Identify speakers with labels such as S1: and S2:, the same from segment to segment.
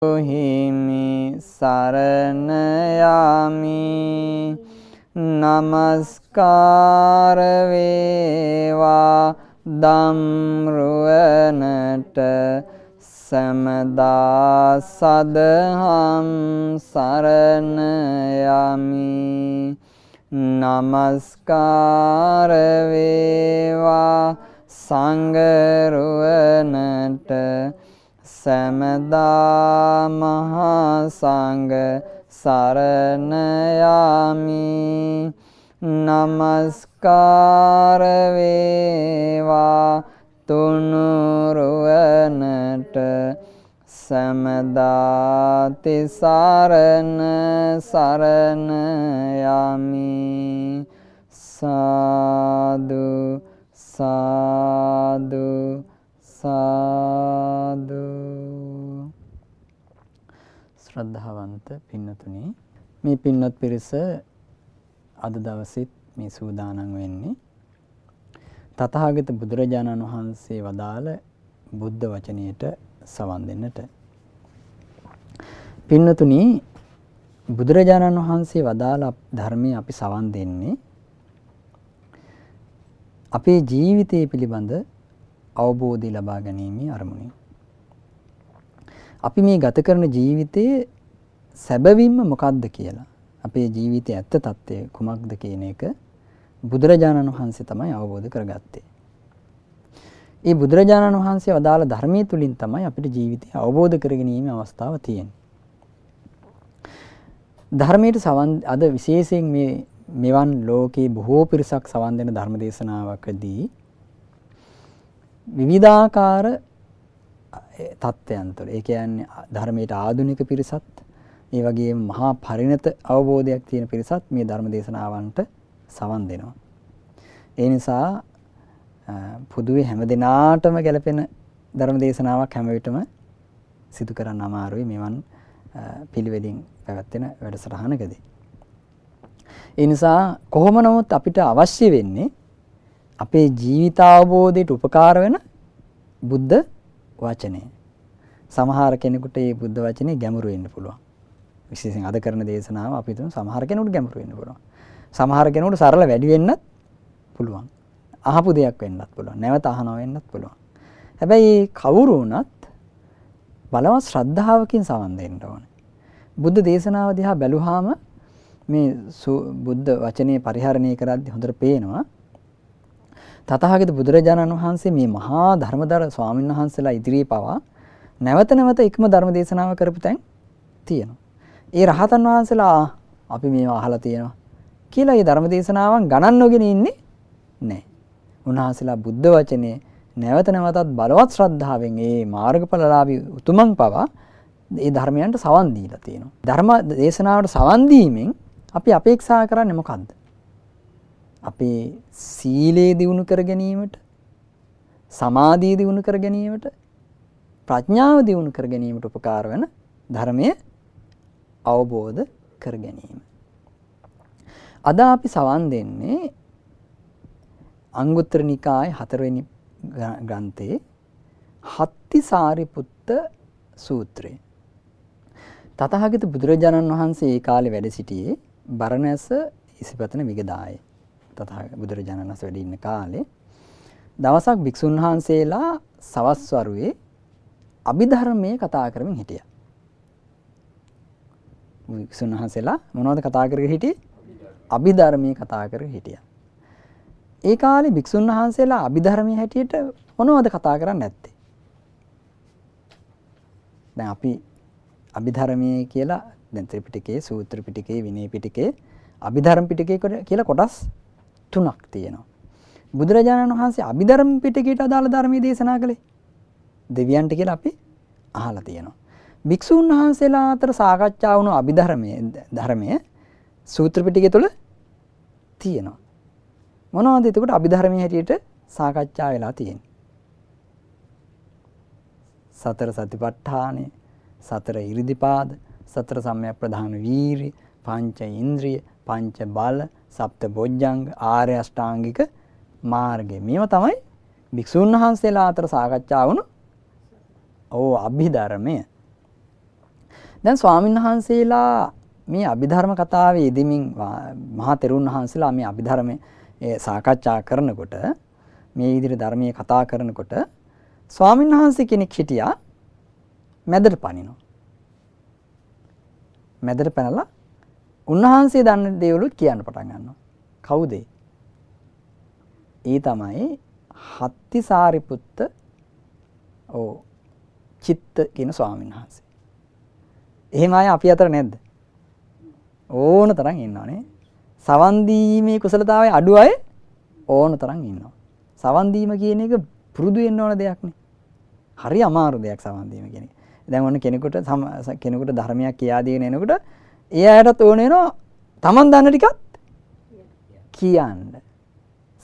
S1: හිමි සරණ යාමි නමස්කාර වේවා ධම්රුවනට සමදා සදහම් සරණ යමි නමස්කාර වේවා සංඝරුවනට සමදා මහා සංඝ සරණ යමි නමස්කාර වේවා තුනුරුවනට සමදා තිසරණ සරණ යමි සාදු සාදු සාදු. ශ්‍රද්ධාවන්ත පින්නතුනි, මේ පින්වත් පිරිස අද දවසෙත් මේ සූදානම් වෙන්නේ තථාගත බුදුරජාණන් වහන්සේ වදාළ බුද්ධ වචනයට සවන් දෙන්නට. පින්නතුනි, බුදුරජාණන් වහන්සේ වදාළ ධර්මයේ අපි සවන් දෙන්නේ අපේ ජීවිතය පිළිබඳ අවබෝධය ලබා ගැනීමේ අරමුණින්. අපි මේ ගත කරන ජීවිතයේ සැබවින්ම මොකක්ද කියලා, අපේ ජීවිතයේ ඇත්ත తත්වය කුමක්ද කියන එක බුදුරජාණන් වහන්සේ තමයි අවබෝධ කරගත්තේ. ඒ බුදුරජාණන් වහන්සේ වදාළ ධර්මයේ තුලින් තමයි අපිට ජීවිතය අවබෝධ කරගැනීමේ අවස්ථාව තියෙන්නේ. ධර්මයට සවන් අද විශේෂයෙන් මෙවන් ලෝකේ බොහෝ පිරිසක් සවන් දෙන ධර්ම දේශනාවකදී විවිධාකාර තත්ත්වයන් තුළ, ඒ කියන්නේ ධර්මයට ආධුනික පිරිසත්, ඒ වගේම මහා පරිණත අවබෝධයක් තියෙන පිරිසත් මේ ධර්ම දේශනාවන්ට සවන් දෙනවා. ඒ නිසා පොදුවේ හැම දිනාටම ගැලපෙන ධර්ම දේශනාවක් හැම විටම සිදු කරන්න අමාරුයි මෙවන් පිළිවෙලින් පැවැත්වෙන වැඩසටහනකදී. ඒ නිසා කොහොම නමුත් අපිට අවශ්‍ය වෙන්නේ අපේ ජීවිතාවබෝධයට උපකාර වෙන බුද්ධ වචනය. සමහර කෙනෙකුට මේ බුද්ධ වචනේ ගැඹුරු වෙන්න පුළුවන්. විශේෂයෙන් අද කරන දේශනාව අපි හිතමු සමහර කෙනෙකුට ගැඹුරු වෙන්න පුළුවන්. සමහර කෙනෙකුට සරල වැඩි වෙන්නත් පුළුවන්. අහපු දෙයක් වෙන්නත් පුළුවන්. නැවත අහනවා වෙන්නත් පුළුවන්. හැබැයි කවුරු වුණත් බලවත් ශ්‍රද්ධාවකින් සවන් දෙන්න ඕනේ. බුද්ධ දේශනාව දිහා බැලුවාම මේ බුද්ධ වචනේ පරිහරණය කරද්දී හොඳට පේනවා තථාගත බුදුරජාණන් වහන්සේ මේ මහා ධර්මදර ස්වාමීන් වහන්සේලා ඉදිරියේ පවා නැවත නැවත එකම ධර්ම දේශනාව කරපු තැන් තියෙනවා. ඒ රහතන් වහන්සේලා අපි මේවා අහලා තියෙනවා කියලා මේ ධර්ම දේශනාවන් ගණන් නොගෙන ඉන්නේ නැහැ. උන්වහන්සේලා බුද්ධ වචනේ නැවත නැවතත් බලවත් ශ්‍රද්ධාවෙන් මේ මාර්ගඵලලාභී උතුමන් පවා මේ ධර්මයන්ට සවන් දීලා තියෙනවා. ධර්ම දේශනාවට සවන් දීමෙන් අපි අපේක්ෂා කරන්නේ මොකද්ද? අපේ සීලය දියුණු කර ගැනීමට, සමාධිය දියුණු කර ගැනීමට, ප්‍රඥාව දියුණු කර ගැනීමට උපකාර වෙන ධර්මයේ අවබෝධ කර ගැනීම. අද අපි සවන් දෙන්නේ අංගුත්තර නිකායේ 4 වෙනි ග්‍රන්ථයේ හත්ති සාරිපුත්ත සූත්‍රය. තථාගත බුදුරජාණන් වහන්සේ ඒ කාලේ වැඩ සිටියේ බරණැස ඉසිපතන විගදායේ. තථාගත බුදුරජාණන් වහන්සේ වැඩ ඉන්න කාලේ දවසක් භික්ෂුන් වහන්සේලා සවස් වරුවේ අභිධර්මයේ කතා කරමින් හිටියා. භික්ෂුන් වහන්සේලා මොනවද කතා කරගෙන හිටියේ? අභිධර්මයේ කතා කරගෙන හිටියා. ඒ කාලේ භික්ෂුන් වහන්සේලා අභිධර්මයේ හැටියට මොනවද කතා කරන්නේ නැත්තේ? දැන් අපි අභිධර්මයේ කියලා දැන් ත්‍රිපිටකයේ, සූත්‍ර පිටකයේ, විනය පිටකයේ, අභිධර්ම පිටකයේ කියලා කොටස් 3ක් තියෙනවා. බුදුරජාණන් වහන්සේ අභිධර්ම පිටකයට අදාළ ධර්මයේ දේශනා කළේ දෙවියන්ට කියලා අපි අහලා තියෙනවා. භික්ෂුන් වහන්සේලා අතර සාකච්ඡා වුණු ධර්මයේ සූත්‍ර පිටකය තුළ තියෙනවා. මොනවද එතකොට අභිධර්මයේ හැටියට සාකච්ඡා වෙලා තියෙන්නේ? සතර සතිපට්ඨානය, සතර ඉරිදිපාද, සතර සම්‍යක් ප්‍රධාන වීර්ය, පංච ඉන්ද්‍රිය, පංච බල, සප්ත බොජ්ජංග, ආර්ය අෂ්ටාංගික මාර්ගය. මේවා තමයි භික්ෂුන් වහන්සේලා අතර සාකච්ඡා වුණු අභිධර්මය. දැන් ස්වාමීන් වහන්සේලා මේ අභිධර්ම කතාවේ යෙදෙමින් මහා තෙරුන් වහන්සේලා මේ අභිධර්මයේ සාකච්ඡා කරනකොට මේ විදිහට ධර්මයේ කතා කරනකොට ස්වාමීන් වහන්සේ කෙනෙක් හිටියා මැදට පනිනවා. මැදට පැනලා උන්වහන්සේ දන්න දේවලුත් කියන්න පටන් ගන්නවා. කවුද? ඒ තමයි හත්ති සාරිපුත්ත චිත්ත කියන ස්වාමීන් වහන්සේ. එහෙම අය අපි අතර නැද්ද? ඕන තරම් ඉන්නවනේ. සවන් දීමේ කුසලතාවය අඩු අය ඕන තරම් ඉන්නවා. සවන් දීම කියන එක පුරුදු වෙන්න ඕන දෙයක් නේ. හරි අමාරු දෙයක් සවන් දීම කියන එක. දැන් ඔන්න කෙනෙකුට ධර්මයක් කියා දෙගෙන එනකොට එයාටත් ඕන වෙනවා Taman දන්න ටිකත් කියන්න.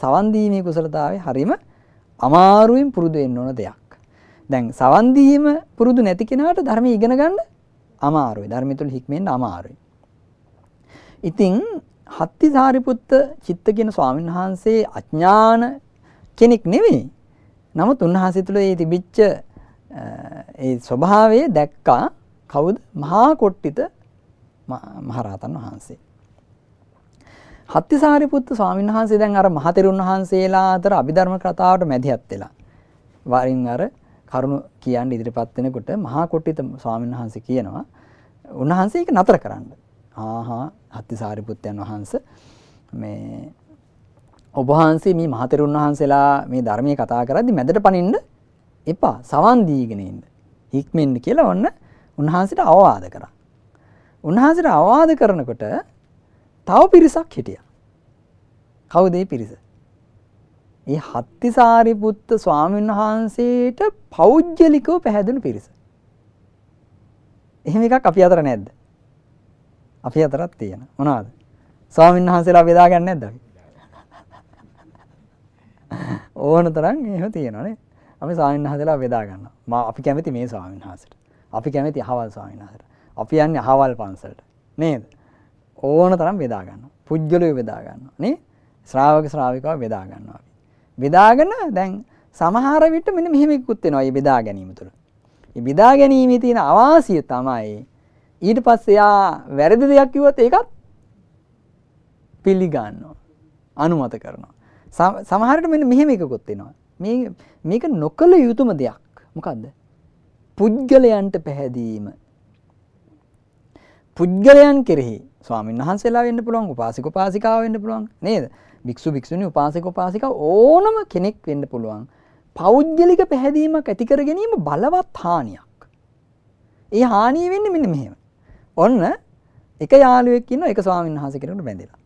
S1: සවන් දීමේ කුසලතාවය හරිම අමාරුවෙන් පුරුදු වෙන්න ඕන දෙයක්. දැන් සවන් දීම පුරුදු නැති කෙනාට ධර්මය ඉගෙන ගන්න අමාරුයි. ධර්මය තුල හික්මෙන්න අමාරුයි. ඉතින් හත්ති සාරිපුත්ත චිත්ත කියන ස්වාමීන් වහන්සේ අඥාන කෙනෙක් නෙවෙයි. නමුත් උන්වහන්සේ තුල ඒ තිබිච්ච ඒ ස්වභාවය දැක්කා කවුද? මහා කොට්ටිත මහරහතන් වහන්සේ. හත්ති සාරිපුත්ත ස්වාමීන් වහන්සේ දැන් අර මහතෙරුන් වහන්සේලා අතර අභිධර්ම කතාවට මැදිහත් වෙලා වරින් අර කරුණ කියන්න ඉදිරිපත් වෙනකොට මහා කොට්ටිත ස්වාමීන් වහන්සේ කියනවා උන්වහන්සේ ඒක නතර කරන්න. හත්ති සාරිපුත්තයන් වහන්සේ මේ ඔබ වහන්සේ මේ මහතෙරුන් වහන්සේලා මේ ධර්මයේ කතා කරද්දි මැදට පනින්න එපා. සවන් දීගෙන ඉන්න. හික්මෙන්න කියලා ඔන්න උන්වහන්සේට අවවාද කරා. උන්වහන්සේට අවවාද කරනකොට තව පිරිසක් හිටියා. කවුද ඒ පිරිස? ඒ හත්ති සාරිපුත්ත ස්වාමීන් වහන්සේට පෞද්ගලිකව පැහැදුණු පිරිස. එහෙම එකක් අපි අතර නැද්ද? අපි අතරත් තියෙනවා. මොනවාද? ස්වාමීන් වහන්සේලා බෙදා ගන්න නැද්ද අපි? ඕන තරම් එහෙම තියෙනවා නේ. අපි ස්වාමීන් වහන්සේලා බෙදා ගන්නවා. අපි කැමති මේ ස්වාමීන් වහන්සේට. අපි කැමති අහවල් ස්වාමීන් වහන්සේට. අපි යන්නේ අහවල් පන්සලට. නේද? ඕන තරම් බෙදා ගන්නවා. පුජ්‍යලෝ බෙදා ගන්නවා නේ. ශ්‍රාවක ශ්‍රාවිකාව බෙදා ගන්නවා අපි. බෙදාගෙන දැන් සමහර විට මෙන්න මෙහෙම ඉක්කුත් වෙනවා මේ බෙදා ගැනීම තුළ. මේ බෙදා ගැනීමේ තියෙන අවාසිය තමයි ඊට පස්සේ යා වැරදි දෙයක් කිව්වොත් ඒකත් පිළිගන්නවා. අනුමත කරනවා. සමහරට මෙන්න මෙහෙම එකකුත් වෙනවා. මේක නොකල යුතුම දෙයක්. මොකද්ද? පුද්ගලයන්ට පැහැදීම. පුද්ගලයන් කෙරෙහි ස්වාමීන් වහන්සේලා වෙන්න පුළුවන්, උපාසික උපාසිකාව වෙන්න පුළුවන් නේද? භික්ෂු භික්ෂුණී උපාසික උපාසිකාව ඕනම කෙනෙක් වෙන්න පුළුවන්. පෞද්ගලික පැහැදීමක් ඇති කර ගැනීම බලවත් හානියක්. ඒ හානිය වෙන්නේ මෙන්න මෙහෙම. ඔන්න එක යාළුවෙක් ඉන්නවා එක ස්වාමීන් වහන්සේ කෙනෙකුට බැඳිලා.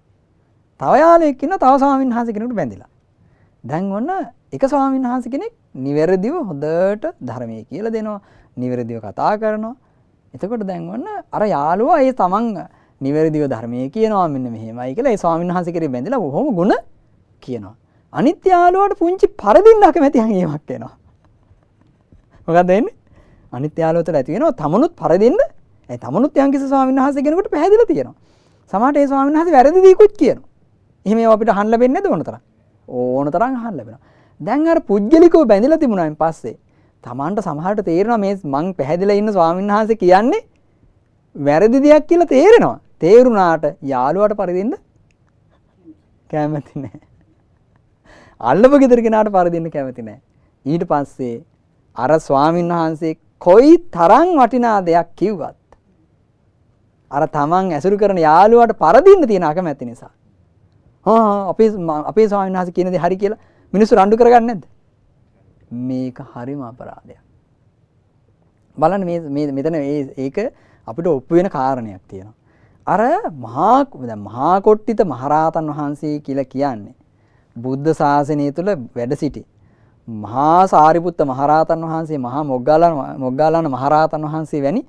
S1: තව යාළුවෙක් ඉන්නවා තව ස්වාමීන් වහන්සේ කෙනෙකුට බැඳිලා. දැන් ඔන්න එක ස්වාමීන් වහන්සේ කෙනෙක් නිවැරදිව හොඳට ධර්මයේ කියලා දෙනවා, නිවැරදිව කතා කරනවා. එතකොට දැන් ඔන්න අර යාළුවා ඒ තමන් නිවැරදිව ධර්මයේ කියනවා මෙන්න මෙහෙමයි කියලා ඒ ස්වාමීන් වහන්සේ කෙරේ බැඳිලා බොහොම ගුණ කියනවා. අනිත් යාළුවාට පුංචි පරදින්නක මැති හැඟීමක් එනවා. මොකද වෙන්නේ? අනිත් යාළුවා තුළ ඇති වෙනවා තමනුත් පරදින්න. ඒ තමනුත් යම්කිසි ස්වාමීන් වහන්සේ කෙනෙකුට පැහැදිලා තියෙනවා. සමහරට ඒ ස්වාමීන් වහන්සේ වැරදි දේකුත් කියනවා. එහෙම ඒවා අපිට අහන්න ලැබෙන්නේ නැද ඕන තරම්? ඕන තරම් අහන්න ලැබෙනවා. දැන් අර පුජ්‍යලිකව බැඳිලා තිබුණායින් පස්සේ තමන්ට සමහරට තේරෙනවා මේ මං පැහැදිලා ඉන්න ස්වාමීන් වහන්සේ කියන්නේ වැරදි දෙයක් කියලා තේරෙනවා. තේරුණාට යාළුවාට පරදින්න කැමති නැහැ. අල්ලපු ගෙදර කෙනාට පරදින්න කැමති නැහැ. ඊට පස්සේ අර ස්වාමීන් වහන්සේ කොයි තරම් වටිනා දෙයක් කිව්වත් අර තමන් ඇසුරු කරන යාළුවාට පරදින්න තියෙන අකමැති නිසා අපේ ස්වාමීන් වහන්සේ කියන දේ හරි කියලා මිනිස්සු රණ්ඩු කරගන්නේ නැද්ද? මේක හරිම අපරාධයක්. බලන්න මෙතන ඒක අපිට ඔප්පු වෙන කාරණයක් තියෙනවා. අර මහා කොට්ටිත මහරහතන් වහන්සේ කියලා කියන්නේ බුද්ධ ශාසනය තුල වැඩ සිටි මහා සාරිපුත්ත මහරහතන් වහන්සේ, මහා මොග්ගල්ලාන මහරහතන් වහන්සේ වැනි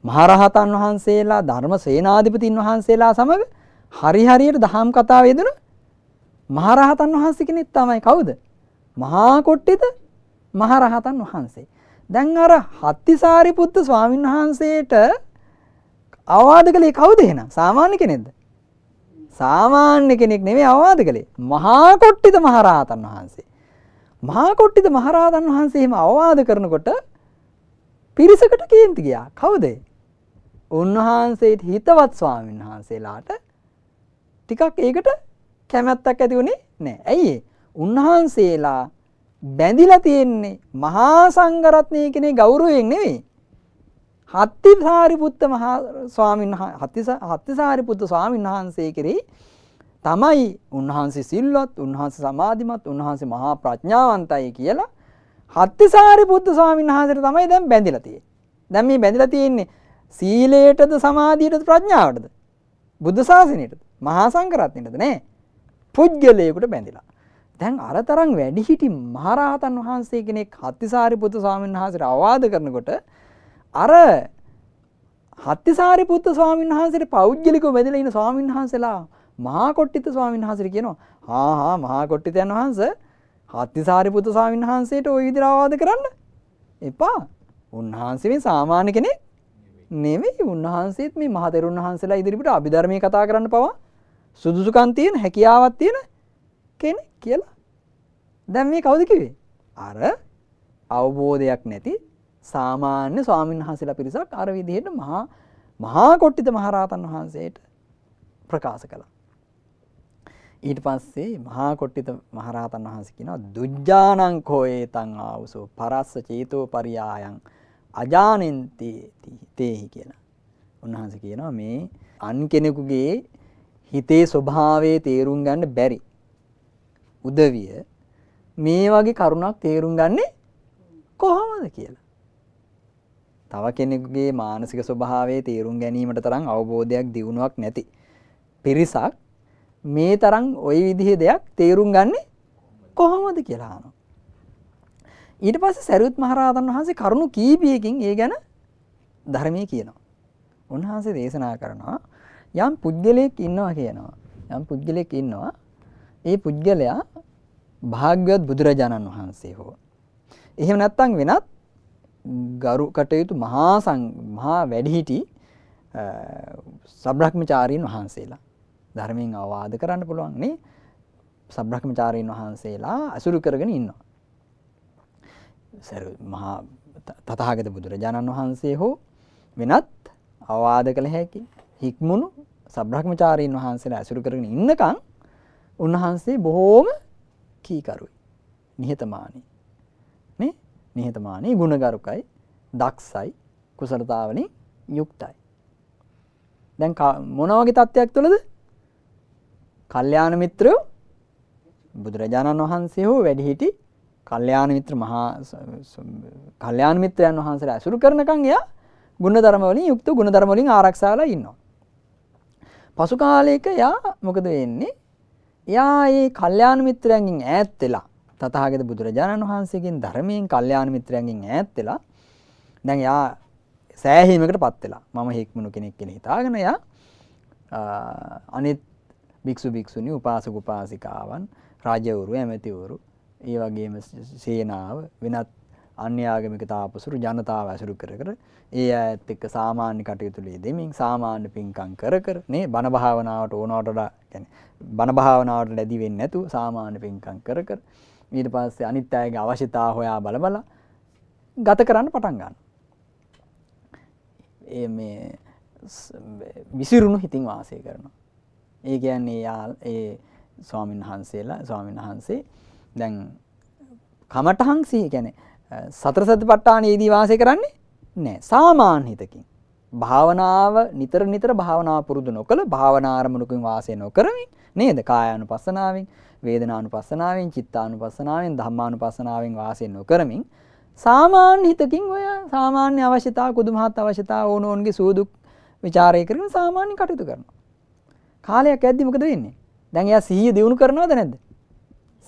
S1: මහරහතන් වහන්සේලා, ධර්ම සේනාධිපතින් වහන්සේලා සමග හරියට දහම් කතාව යෙදුණු මහරහතන් වහන්සේ කෙනෙක් තමයි කවුද? මහා කොට්ටිත මහරහතන් වහන්සේ. දැන් අර හත්ති සාරිපුත්ත ස්වාමීන් වහන්සේට අවවාද කළේ කවුද එහෙනම්? සාමාන්‍ය කෙනෙක්ද? සාමාන්‍ය කෙනෙක් නෙමෙයි අවවාද කළේ. මහා කොට්ටිත මහරහතන් වහන්සේ. මහා කොට්ටිත මහරහතන් වහන්සේ එහෙම අවවාද කරනකොට පිරිසකට කේන්ති ගියා. කවුද? උන්වහන්සේට හිතවත් ස්වාමීන් වහන්සේලාට ටිකක් ඒකට කැමැත්තක් ඇති වුණේ නැහැ. ඇයි ඒ? උන්වහන්සේලා බැඳිලා තියෙන්නේ මහා සංඝරත්නය කෙනේ ගෞරවයෙන් නෙවෙයි. හත්තිසාරිපුත්ත ස්වාමීන් වහන්සේ කෙරෙහි තමයි උන්වහන්සේ සිල්වත්, උන්වහන්සේ සමාධිමත්, උන්වහන්සේ මහා ප්‍රඥාවන්තයි කියලා හත්තිසාරිපුත්ත ස්වාමීන් වහන්සේට තමයි දැන් බැඳිලා තියෙන්නේ. දැන් මේ බැඳිලා තියෙන්නේ සීලයටද සමාධියටද ප්‍රඥාවටද? බුද්ධ ශාසනයටද? මහා සංඝරත්නයටද නෑ. පුජ්‍යලයකට බැඳිලා. දැන් අර තරම් වැඩිහිටි මහරහතන් වහන්සේ කෙනෙක් හත්තිසාරිපුත්ත ස්වාමීන් වහන්සේට අවවාද කරනකොට අර හත්තිසාරිපුත්ත ස්වාමීන් වහන්සේට පෞද්ගලිකව බැඳිලා ඉන්න ස්වාමීන් වහන්සේලා මහා කොට්ටිත ස්වාමීන් වහන්සේට කියනවා මහා කොට්ටිතයන් වහන්සේ හත්තිසාරිපුත්ත ස්වාමීන් වහන්සේට ওই විදිහට අවවාද කරන්න එපා. උන්වහන්සේ මේ සාමාන්‍ය කෙනෙක් නෙවෙයි. උන්වහන්සේත් මේ මහ තෙරුන් වහන්සේලා ඉදිරියට අභිධර්මයේ කතා කරන්න පවා සුදුසුකම් තියෙන හැකියාවක් තියෙන කෙනෙක් කියලා. දැන් මේ කවුද කිව්වේ? අර අවබෝධයක් නැති සාමාන්‍ය ස්වාමීන් වහන්සේලා පිරිසක් අර විදිහට මහා කොට්ටිත මහරහතන් වහන්සේට ප්‍රකාශ කළා. ඊට පස්සේ මහා කොට්ටිත මහරහතන් වහන්සේ කියනවා දුජ්ජානං කෝයේතං ආවසෝ පරස්ස චේතෝ පරියායන් අජානෙන්ති තේහි කියලා. උන්වහන්සේ කියනවා මේ අන් කෙනෙකුගේ හිතේ ස්වභාවයේ තේරුම් ගන්න බැරි උදවිය මේ වගේ කරුණක් තේරුම් ගන්නේ කොහොමද කියලා. තව කෙනෙකුගේ මානසික ස්වභාවයේ තේරුම් ගැනීමට තරම් අවබෝධයක් දියුණුවක් නැති පිරිසක් මේ තරම් ওই විදිහේ දෙයක් තේරුම් ගන්නේ කොහොමද කියලා අහනවා. ඊට පස්සේ සරියුත් මහරහතන් වහන්සේ කරුණු කීපයකින් ඒ ගැන ධර්මයේ කියනවා. උන්වහන්සේ දේශනා කරනවා යම් පුජ්‍යලයක් ඉන්නවා කියනවා. යම් පුජ්‍යලයක් ඉන්නවා. ඒ පුජ්‍යලයා භාග්‍යවත් බුදුරජාණන් වහන්සේ හෝ එහෙම නැත්නම් වෙනත් ගරු කටයුතු මහා වැඩිහිටි සබ්‍රහ්මචාරීන් වහන්සේලා ධර්මයෙන් අවවාද කරන්න පුළුවන් නේ. සබ්‍රහ්මචාරීන් වහන්සේලා අසුරු කරගෙන ඉන්නවා. මහා තථාගත බුදුරජාණන් වහන්සේ හෝ වෙනත් අවවාද කළ හැකි හික්මුණු සබ්‍රහ්මචාරීන් වහන්සේලා අසුරු කරගෙන ඉන්නකම් උන්වහන්සේ බොහෝම කීකරුයි. නිහතමානී. නේ? නිහතමානී, ගුණගරුකයි, දක්ෂයි, කුසලතාවලින් යුක්තයි. දැන් මොන වගේ තත්ත්වයක් තුළද? කල්යාණ මිත්‍රයෝ බුදුරජාණන් වහන්සේ හෝ වැඩිහිටි කල්යාණ මිත්‍රයන් වහන්සේලා අසුරු කරනකම් එයා ගුණධර්ම වලින් යුක්ත ගුණධර්ම වලින් ආරක්ෂා වෙලා ඉන්නවා. පසු කාලයක එයා මොකද වෙන්නේ? එයා මේ කල්යාණ මිත්‍රයන්ගෙන් ඈත් වෙලා තථාගත බුදුරජාණන් වහන්සේගෙන් ධර්මයෙන් කල්යාණ මිත්‍රයන්ගෙන් ඈත් වෙලා දැන් එයා සෑහීමකටපත් වෙලා මම හික්මුණු කෙනෙක් කියලා හිතාගෙන එයා අනිත් භික්ෂු භික්ෂුණී උපාසක උපාසිකාවන් රාජවරු ඇමතිවරු ඒ වගේම සේනාව වෙනත් අන්‍ය ආගමික තාපසුරු ජනතාව ඇසුරු කර ඒ අයත් එක්ක සාමාන්‍ය කටයුතු දෙමින් සාමාන්‍ය පින්කම් කර නේ බණ භාවනාවට ඕනවට වඩා කියන්නේ බණ භාවනාවට ලැබි වෙන්නේ නැතුව සාමාන්‍ය පින්කම් කර ඊට පස්සේ අනිත් අයගේ අවශ්‍යතාව හොයා බල ගත කරන්න පටන් ගන්නවා. මේ විසිරුණු හිතින් වාසය කරනවා. ඒ කියන්නේ ඒ ස්වාමීන් වහන්සේ දැන් කමඨහං සිහි කියන්නේ සතර සතිපට්ඨානයේදී වාසය කරන්නේ නැහැ. සාමාන්‍ය හිතකින් භාවනාව නිතර භාවනාව පුරුදු නොකළ භාවනා ආරමුණකින් වාසය නොකරමින් නේද? කායානුපස්සනාවෙන්, වේදනානුපස්සනාවෙන්, චිත්තානුපස්සනාවෙන්, ධම්මානුපස්සනාවෙන් වාසය නොකරමින් සාමාන්‍ය හිතකින් ඔය සාමාන්‍ය අවශ්‍යතාව කුදුමහත් අවශ්‍යතාව ඕනෝන්ගේ සූදුක් ਵਿਚාරය කරගෙන සාමාන්‍ය කටයුතු කරනවා. කාලයක් යද්දි මොකද වෙන්නේ? දැන් එයා සිහිය දියුණු කරනවද නැද්ද?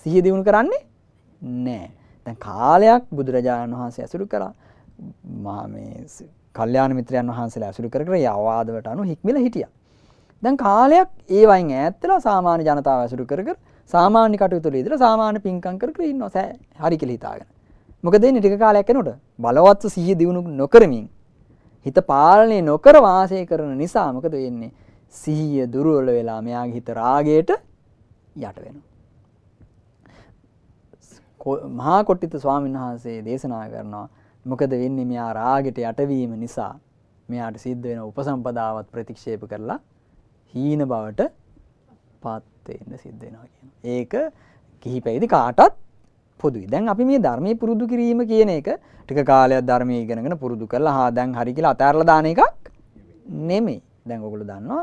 S1: සිහිය දියුණු කරන්නේ නැහැ. දැන් කාලයක් බුදුරජාණන් වහන්සේ ඇසුරු කළා. මේ කල්යාණ මිත්‍රයන් වහන්සේලා ඇසුරු කර ඒ අවවාදවලට අනුව හික්මිලා හිටියා. දැන් කාලයක් ඒ වයින් ඈත් වෙලා සාමාන්‍ය ජනතාව ඇසුරු කර සාමාන්‍ය කටයුතු වල ඉඳලා සාමාන්‍ය පින්කම් කර ඉන්නවා. හරි කියලා හිතාගෙන. මොකද එන්නේ ටික කාලයක් යනකොට බලවත් සිහිය දියුණු නොකරමින් හිත පාලනය නොකර වාසය කරන නිසා මොකද වෙන්නේ? සිහිය දුර්වල වෙලා මෙයාගේ හිත රාගයට යට වෙනවා. මහා කොට්ටිත ස්වාමීන් වහන්සේ දේශනා කරනවා මොකද වෙන්නේ? මෙයා රාගයට යටවීම නිසා මෙයාට සිද්ධ වෙන උපසම්පදාවත් ප්‍රතික්ෂේප කරලා හීන බවට පත් වෙන්න සිද්ධ වෙනවා කියනවා. ඒක කිහිපෙයිද කාටත් පොදුයි. දැන් අපි මේ ධර්මයේ පුරුදු කිරීම කියන එක ටික කාලයක් ධර්මයේ ඉගෙනගෙන පුරුදු කරලා දැන් හරි කියලා අතහැරලා දාන එකක් නෙමෙයි. දැන් ඔයගොල්ලෝ දන්නවා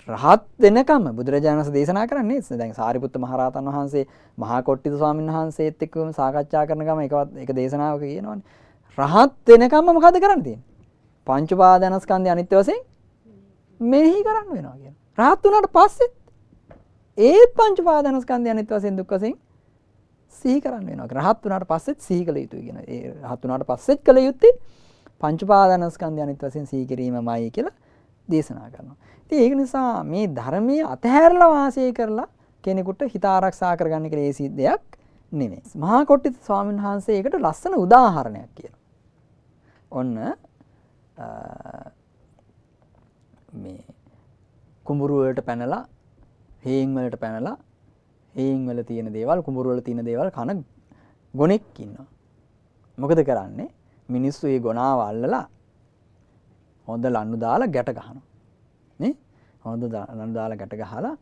S1: රහත් වෙනකම් බුදුරජාණන් වහන්සේ දේශනා කරන්නේ දැන් සාරිපුත්ත මහරහතන් වහන්සේ මහා කොට්ටිත ස්වාමීන් වහන්සේත් එක්කම සාකච්ඡා කරන ගම එක දේශනාවක කියනවනේ රහත් වෙනකම්ම මොකද කරන්න තියෙන්නේ? පංච උපාදානස්කන්ධය අනිත්‍ය වශයෙන් මෙනෙහි කරන්න වෙනවා කියන. රහත් වුණාට පස්සෙත් ඒත් පංච උපාදානස්කන්ධය අනිත්‍ය වශයෙන් දුක් වශයෙන් සිහි කරන්න වෙනවා. රහත් වුණාට පස්සෙත් සිහි කළ යුතුයි කියන. ඒ රහත් වුණාට පස්සෙත් කළ යුත්තේ පංච උපාදානස්කන්ධය අනිත්‍ය වශයෙන් සිහි කිරීමමයි කියලා දේශනා කරනවා. ඉතින් ඒක නිසා මේ ධර්මයේ අතහැරලා වාසය කරලා කෙනෙකුට හිත ආරක්ෂා කරගන්න කියලා ඒසි දෙයක් නෙමෙයි. මහා කොට්ටිත ස්වාමීන් වහන්සේ ඒකට ලස්සන උදාහරණයක් කියනවා. ඔන්න මේ කුඹුරු වලට පැනලා හේන් වලට පැනලා හේන් වල තියෙන දේවල් කුඹුරු වල තියෙන දේවල් කන ගොනෙක් ඉන්නවා. මොකද කරන්නේ? මිනිස්සු ඒ ගොනාව අල්ලලා හොඳ ලන්නු දාලා ගැට ගහනවා. නේ? හොඳ ලන්නු දාලා ගැට ගහලා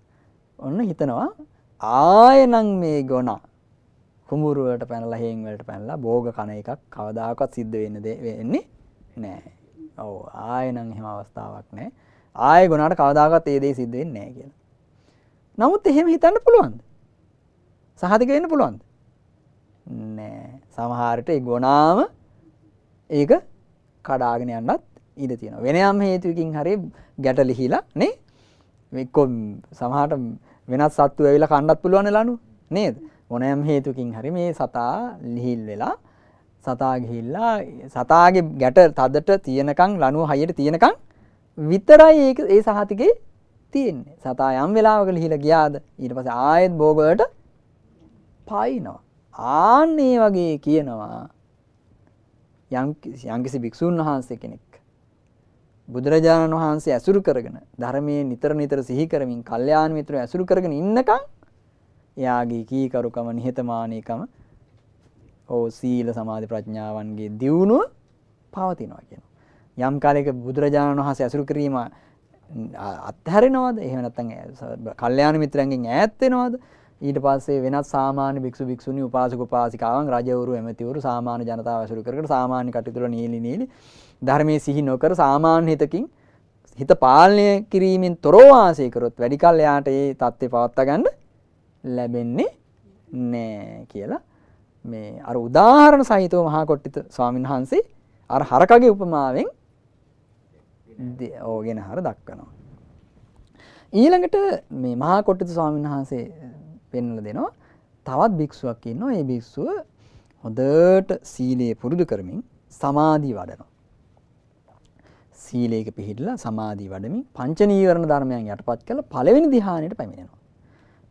S1: ඔන්න හිතනවා ආයෙනම් මේ ගොනා කුඹුරු වලට පැනලා හේන් වලට පැනලා භෝග කන එකක් කවදාකවත් සිද්ධ වෙන්නේ නැහැ. ඔව් ආයෙනම් එහෙම අවස්ථාවක් නැහැ. ආයෙ ගොනාට කවදාකවත් ඒ දේ සිද්ධ වෙන්නේ නැහැ කියලා. නමුත් එහෙම හිතන්න පුළුවන්ද? සහතික වෙන්න පුළුවන්ද? නෑ. සමහරට ඒ ගොනාම ඒක කඩාගෙන යන්නත් ඉඩ තියෙනවා. වෙන යම් හේතුවකින් හරි ගැට ලිහිලා නේ? එක්ක සමහරට වෙනත් සත්තු ඇවිල්ලා කන්නත් පුළුවන් ලනු නේද? මොන යම් හේතුවකින් හරි මේ සතා ලිහිල් වෙලා සතා ගිහිල්ලා සතාගේ ගැට තදට තියෙනකන් ලනුව හයියට තියෙනකන් විතරයි ඒක ඒ සහතිකේ තියෙන්නේ. සතා යම් වෙලාවක ලිහිලා ගියාද ඊට පස්සේ ආයෙත් භෝග වලට පායිනවා. ආන්නේ වගේ කියනවා යම්කිසි භික්ෂුන් වහන්සේ කෙනෙක් බුදුරජාණන් වහන්සේ ඇසුරු කරගෙන ධර්මයේ නිතර නිතර සිහි කරමින් කල්යාණ මිත්‍රයෝ ඇසුරු කරගෙන ඉන්නකම් එයාගේ කීකරුකම නිහතමානීකම සීල සමාධි ප්‍රඥාවන්ගේ දියුණුව පවතිනවා කියනවා. යම් කාලයක බුදුරජාණන් වහන්සේ ඇසුරු කිරීම අත්හැරෙනවද? එහෙම නැත්නම් කල්යාණ මිත්‍රයන්ගෙන් ඈත් වෙනවද? ඊට පස්සේ වෙනත් සාමාන්‍ය භික්ෂු භික්ෂුණී උපාසක උපාසිකාවන් රජවරු එමෙතිවරු සාමාන්‍ය ජනතාව ඇසුරු කරගෙන සාමාන්‍ය කටයුතු වල නීලි ධර්මයේ සිහි නොකර සාමාන්‍ය හිතකින් හිත පාලනය කිරීමෙන් තොරව වාසය කරොත් වැඩි කල යාට ඒ தත්ත්වේ පවත්වා ගන්න ලැබෙන්නේ නැහැ කියලා මේ අර උදාහරණ සහිතව මහා කොට්ටිත ස්වාමීන් වහන්සේ අර හරකගේ උපමාවෙන් ඕගෙන හර දක්වනවා. ඊළඟට මේ මහා කොට්ටිත ස්වාමීන් වහන්සේ පෙන්වලා දෙනවා තවත් භික්ෂුවක් ඉන්නවා. ඒ භික්ෂුව හොඳට සීලය පුරුදු කරමින් සමාධිය වඩනවා. සීලයක පිහිටලා සමාධිය වඩමින් පංච නීවරණ ධර්මයන් යටපත් කරලා පළවෙනි ධ්‍යානයට පැමිණෙනවා.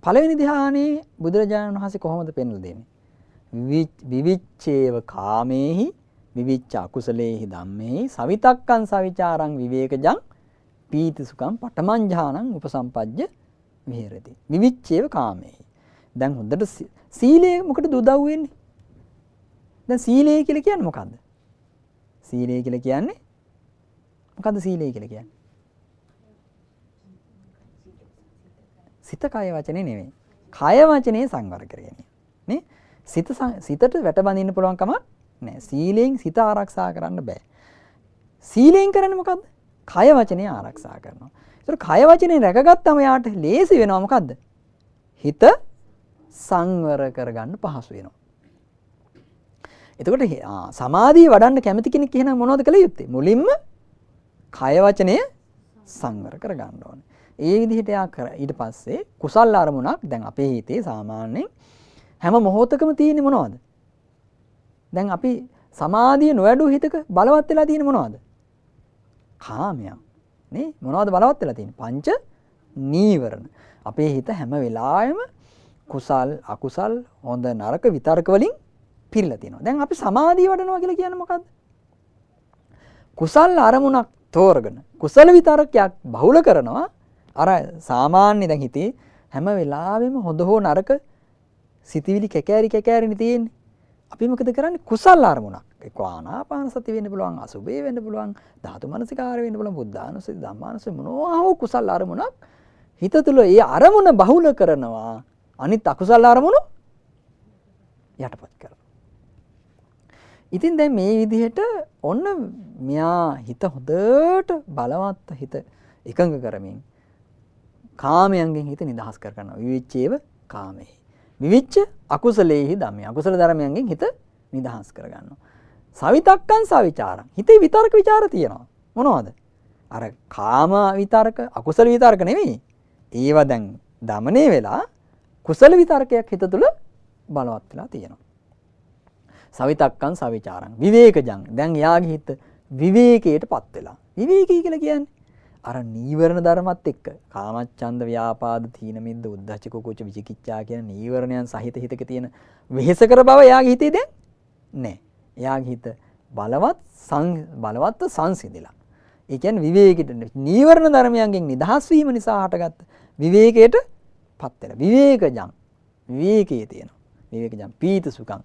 S1: පළවෙනි ධ්‍යානයේ බුදුරජාණන් වහන්සේ කොහොමද පෙන්වලා දෙන්නේ? විවිච්ඡේව කාමේහි විවිච්ඡ අකුසලේහි ධම්මේහි සවිතක්කං සවිචාරං විවේකජං පීති සුඛං පඨමං ඥානං උපසම්පජ්ජ විහෙරති. විවිච්ඡේව කාමේහි. දැන් හොඳට සීලය මොකටද උදව් වෙන්නේ? දැන් සීලය කියලා කියන්නේ මොකද්ද? සීලය කියලා කියන්නේ මොකද්ද සීලය කියලා කියන්නේ? සිත කය වචනේ නෙමෙයි. කය වචනේ සංවර කරගැනීම. නේ? සිතට වැට බඳින්න පුළුවන් කමක් නැහැ. සීලෙන් සිත ආරක්ෂා කරන්න බෑ. සීලෙන් කරන්නේ මොකද්ද? කය වචනේ ආරක්ෂා කරනවා. ඒතර කය වචනේ රැකගත්තම යාට ලේසි වෙනවා මොකද්ද? හිත සංවර කරගන්න පහසු වෙනවා. එතකොට සමාධිය වඩන්න කැමති කෙනෙක් එහෙනම් මොනවද කළ යුත්තේ? මුලින්ම කය වචනය සංවර කරගන්න ඕනේ. ඒ විදිහට ඊට පස්සේ කුසල් අරමුණක් දැන් අපේ හිතේ සාමාන්‍යයෙන් හැම මොහොතකම තියෙන්නේ මොනවද? දැන් අපි සමාධිය නොවැඩු හිතක බලවත් වෙලා තියෙන්නේ මොනවද? කාමයන්. නේ? මොනවද බලවත් වෙලා තියෙන්නේ? පංච නීවරණ. අපේ හිත හැම වෙලාවෙම කුසල් අකුසල් හොඳ නරක විතර්ක වලින් පිරීලා තියෙනවා. දැන් අපි සමාධිය වඩනවා කියලා කියන්නේ මොකද්ද? කුසල් අරමුණක් තෝරගෙන කුසල විතරකයක් බහුල කරනවා. අර සාමාන්‍ය දැන් හිතේ හැම වෙලාවෙම හොඳ හෝ නරක සිතිවිලි කැකෑරිනේ තියෙන්නේ. අපි මොකද කරන්නේ? කුසල් අරමුණක් එක්ක ආනාපාන සති වෙන්න පුළුවන්, අසුභේ වෙන්න පුළුවන්, ධාතු මනසිකාර වෙන්න පුළුවන්, බුද්ධානුස්සති, ධම්මානුස්සති මොනවා හෝ කුසල අරමුණක් හිත තුළ ඒ අරමුණ බහුල කරනවා. අනිත් අකුසල අරමුණු යටපත් කරනවා. ඉතින් දැන් මේ විදිහට ඔන්න මෙයා හිත හොඳට බලවත් හිත එකඟ කරමින් කාමයන්ගෙන් හිත නිදහස් කර ගන්නවා. විවිච්ඡේව කාමේ. විවිච්ඡ අකුසලේහි ධම්මේ. අකුසල ධර්මයන්ගෙන් හිත නිදහස් කර ගන්නවා. සවිතක්කං සවිචාරං. හිතේ විතර්ක ਵਿਚාර තියෙනවා. මොනවද? අර කාම විතර්ක, අකුසල විතර්ක නෙවෙයි. ඒවා දැන් දමණය වෙලා කුසල විතර්කයක් හිත තුළ බලවත් වෙලා තියෙනවා. සවිතක්කං සවිචාරං. විවේකජං. දැන් යාගේ හිත විවේකයටපත් වෙලා. විවේකී කියලා කියන්නේ අර නීවරණ ධර්මත් එක්ක කාමච්ඡන්ද ව්‍යාපාද තීන මිද්ද උද්ධච්ච කුකුච්ච විචිකිච්ඡා කියන නීවරණයන් සහිත හිතක තියෙන වෙහෙසකර බව යාගේ හිතේ දැන් නැහැ. යාගේ හිත බලවත් සංසිඳිලා. ඒ කියන්නේ විවේකයට නීවරණ ධර්මයන්ගෙන් නිදහස් වීම නිසා හටගත්ත විවේකයටපත් වෙලා. විවේකජං. විවේකයේ තියෙනවා. විවේකජං පීත සුඛං.